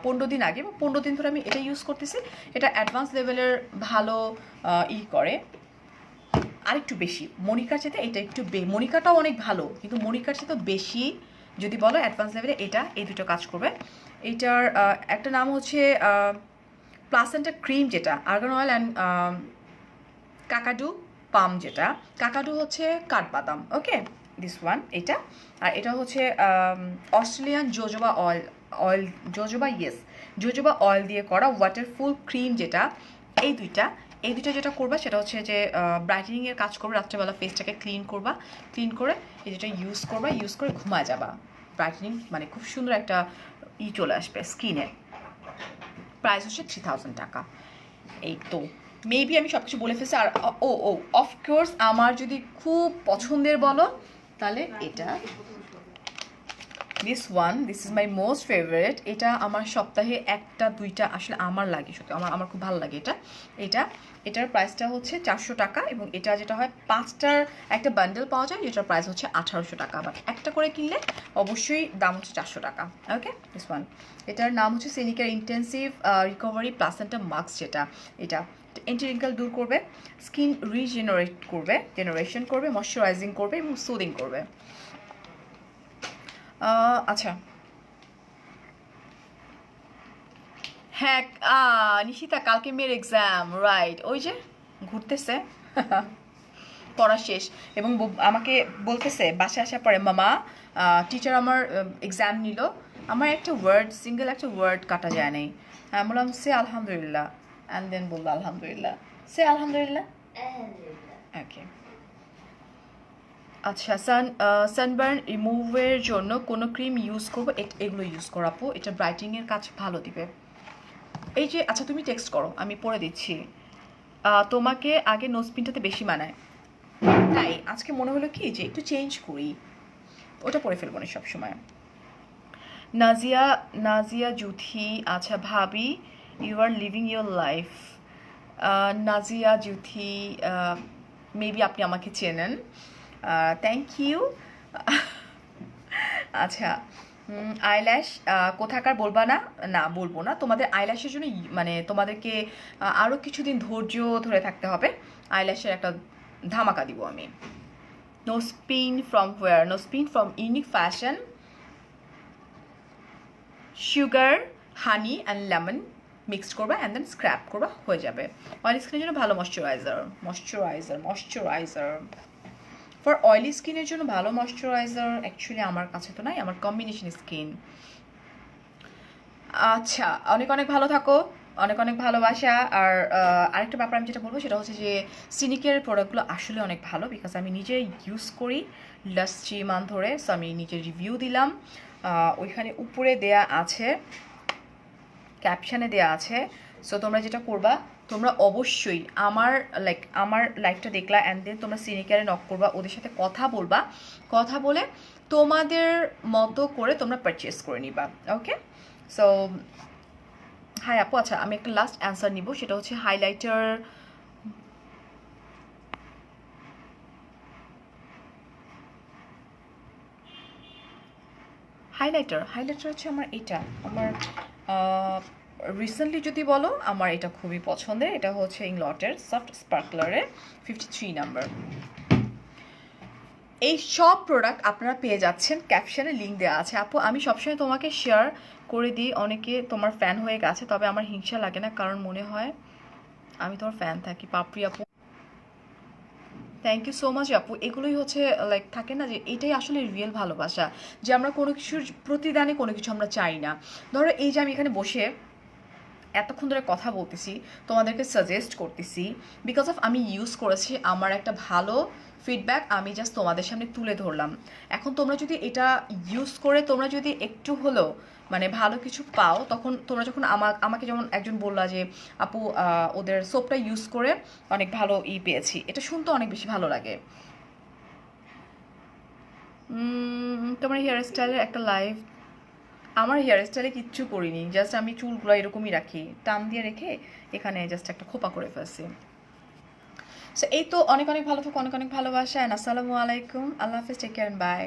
Speaker 1: 15 দিন আগে, 15 দিন ধরে আমি এটা ইউজ করতেছি। এটা অ্যাডভান্স লেভেলের ভালো করে, আরেকটু বেশি মনিকার চেয়ে এটা একটু মনিকাটাও অনেক ভালো, কিন্তু মনিকার চেয়ে তো বেশি যদি বলো অ্যাডভান্স লেভেলে এটা, এই দুটো কাজ করবে। এটার একটা নাম হচ্ছে প্লাসেন্টা ক্রিম, যেটা আর্গান অয়েল অ্যান্ড কাকাডু পাম, যেটা কাকাডু হচ্ছে কাঠবাদাম, ওকে, দিস ওয়ান এটা। আর এটা হচ্ছে Australian jojoba oil jojoba oil দিয়ে করা ওয়াটারফুল ক্রিম, যেটা এই দুইটা যেটা করবা সেটা হচ্ছে যে ব্রাইটেনিংয়ের কাজ করবে, রাত্রেবেলা ফেসটাকে ক্লিন করে এই যেটা ইউজ করে ঘুমায় যাবা, ব্রাইটেনিং মানে খুব সুন্দর একটা চলে আসবে স্কিনে। প্রাইস হচ্ছে 3000 টাকা। এই তো মেবি আমি সব কিছু বলে ফেলছি। আর অফকোর্স আমার যদি খুব পছন্দের বলো তাহলে এটা, this is my most favourite. এটা আমার সপ্তাহে 1-2টা আসলে আমার লাগে, সত্যি আমার খুব ভালো লাগে এটার প্রাইসটা হচ্ছে 400 টাকা, এবং এটা যেটা হয় 5টার একটা বান্ডেল পাওয়া যায়, যেটার প্রাইস হচ্ছে 1800 টাকা, বাট একটা করে কিনলে অবশ্যই দাম হচ্ছে 400 টাকা, ওকে, দিস ওয়ান। এটার নাম হচ্ছে সিনিকেয়ার ইন্টেন্সিভ রিকভারি প্লাসেন্টা মাস্ক, যেটা এটা অ্যান্টি রিঙ্কেল দূর করবে, স্কিন জেনারেশন করবে, ময়শ্চারাইজিং করবে এবং সুদিং করবে। আচ্ছা, হ্যাঁ, নিশিতা কালকে মেয়ের এক্সাম, রাইট, ওই যে ঘুরতেছে পড়া শেষ, এবং আমাকে বলতেছে বাসায় আসার পরে, মামা টিচার আমার এক্সাম নিল, আমার সিঙ্গেল একটা ওয়ার্ড কাটা যায় নাই। আমি বললাম সে আলহামদুলিল্লাহ, অ্যান্ড দেন বললো আলহামদুলিল্লাহ, সে আলহামদুলিল্লাহ, ওকে। আচ্ছা, সানবার্ন রিমুভের জন্য কোনো ক্রিম ইউজ করবো, এগুলো ইউজ করাবো, এটা ব্রাইটিংয়ের কাজ ভালো দিবে। এই যে, আচ্ছা তুমি টেক্সট করো, আমি পড়ে দিচ্ছি। তোমাকে আগে নোজপিনটাতে বেশি মানায়, তাই আজকে মনে হলো কি যে একটু চেঞ্জ করি, ওটা পরে ফেলবো না সবসময়। নাজিয়া জুথি, আচ্ছা ভাবি you are living your life. Nazia Juthi, maybe আপনি আমাকে চেনেন, থ্যাংক ইউ। আচ্ছা, আইল্যাশ কোথাকার বলবা না? না বলবো না, তোমাদের আইল্যাশের জন্য মানে তোমাদেরকে আরও কিছুদিন ধৈর্য ধরে থাকতে হবে, আইল্যাশের একটা ধামাকা দিব আমি। No spin from where? No spin from unique fashion, sugar honey and lemon mixed করবা অ্যান্ড দেন স্ক্র্যাপ করবা, হয়ে যাবে। অয়েলি স্কিনের জন্য ভালো ময়শ্চারাইজার। ফর অয়েলি স্কিনের জন্য ভালো ময়শ্চারাইজার অ্যাকচুয়ালি আমার কাছে তো নাই, আমার কম্বিনেশন স্কিন। আচ্ছা, অনেক অনেক ভালো থাকো, অনেক অনেক ভালোবাসা। আর আরেকটা ব্যাপার আমি যেটা বলবো সেটা হচ্ছে যে সিনিকেয়ারের প্রোডাক্টগুলো আসলে অনেক ভালো, বিকজ আমি নিজে ইউজ করি লাস্ট 3 মান্থ ধরে। সো আমি নিজে রিভিউ দিলাম, ওইখানে উপরে দেয়া আছে, ক্যাপশানে দেয়া আছে। সো তোমরা যেটা করবা, তোমরা অবশ্যই আমার লাইফটা দেখলা অ্যান্ড দেন তোমরা সিনিকারে নক করবা, ওদের সাথে কথা বলবা, কথা বলে তোমাদের মতো করে তোমরা পারচেস করে নিবা। ওকে, সো হাই আপু। আচ্ছা, আমি একটা লাস্ট অ্যান্সার নিব, সেটা হচ্ছে হাইলাইটার। হাইলাইটার হচ্ছে আমার এটা, আমার রিসেন্টলি যদি বলো আমার এটা খুবই পছন্দের। এটা হচ্ছে ইংলটের সফট স্পার্কলারের 53 নাম্বার। এই সব প্রোডাক্ট আপনারা পেয়ে যাচ্ছেন, ক্যাপশনে লিঙ্ক দেওয়া আছে। আপু আমি সবসময় তোমাকে শেয়ার করে দিই, অনেকে তোমার ফ্যান হয়ে গেছে, তবে আমার হিংসা লাগে না, কারণ মনে হয় আমি তোমার ফ্যান থাকি। পাপড়ি আপু, থ্যাংক ইউ সো মাচ আপু। এগুলোই হচ্ছে লাইক থাকে না যে এটাই আসলে রিয়েল ভালোবাসা, যে আমরা কোনো কিছুর প্রতিদানে কোনো কিছু আমরা চাই না। ধরো এই যে আমি এখানে বসে এতক্ষণ ধরে কথা বলতেছি, তোমাদেরকে সাজেস্ট করতেছি, বিকজ অফ আমি ইউজ করেছি, আমার একটা ভালো ফিডব্যাক আমি জাস্ট তোমাদের সামনে তুলে ধরলাম। এখন তোমরা যদি এটা ইউজ করে তোমরা যদি একটু হলেও মানে ভালো কিছু পাও, তখন তোমরা যখন আমাকে যেমন একজন বললা যে আপু ওদের সোপটা ইউজ করে অনেক ভালো পেয়েছি, এটা শুনতে অনেক বেশি ভালো লাগে। তোমার হেয়ার স্টাইলের একটা লাইভ, আমার হেয়ার স্টাইলে কিচ্ছু করিনি, জাস্ট আমি চুলগুলো এরকমই রাখি, টান দিয়ে রেখে এখানে জাস্ট একটা খোপা করে ফেলছি। সো এই তো, অনেক অনেক ভালো থাকো, অনেক অনেক ভালোবাসা, অ্যান্ড আসসালামু আলাইকুম, আল্লাহ হাফিজ, টেক কেয়ার, বাই।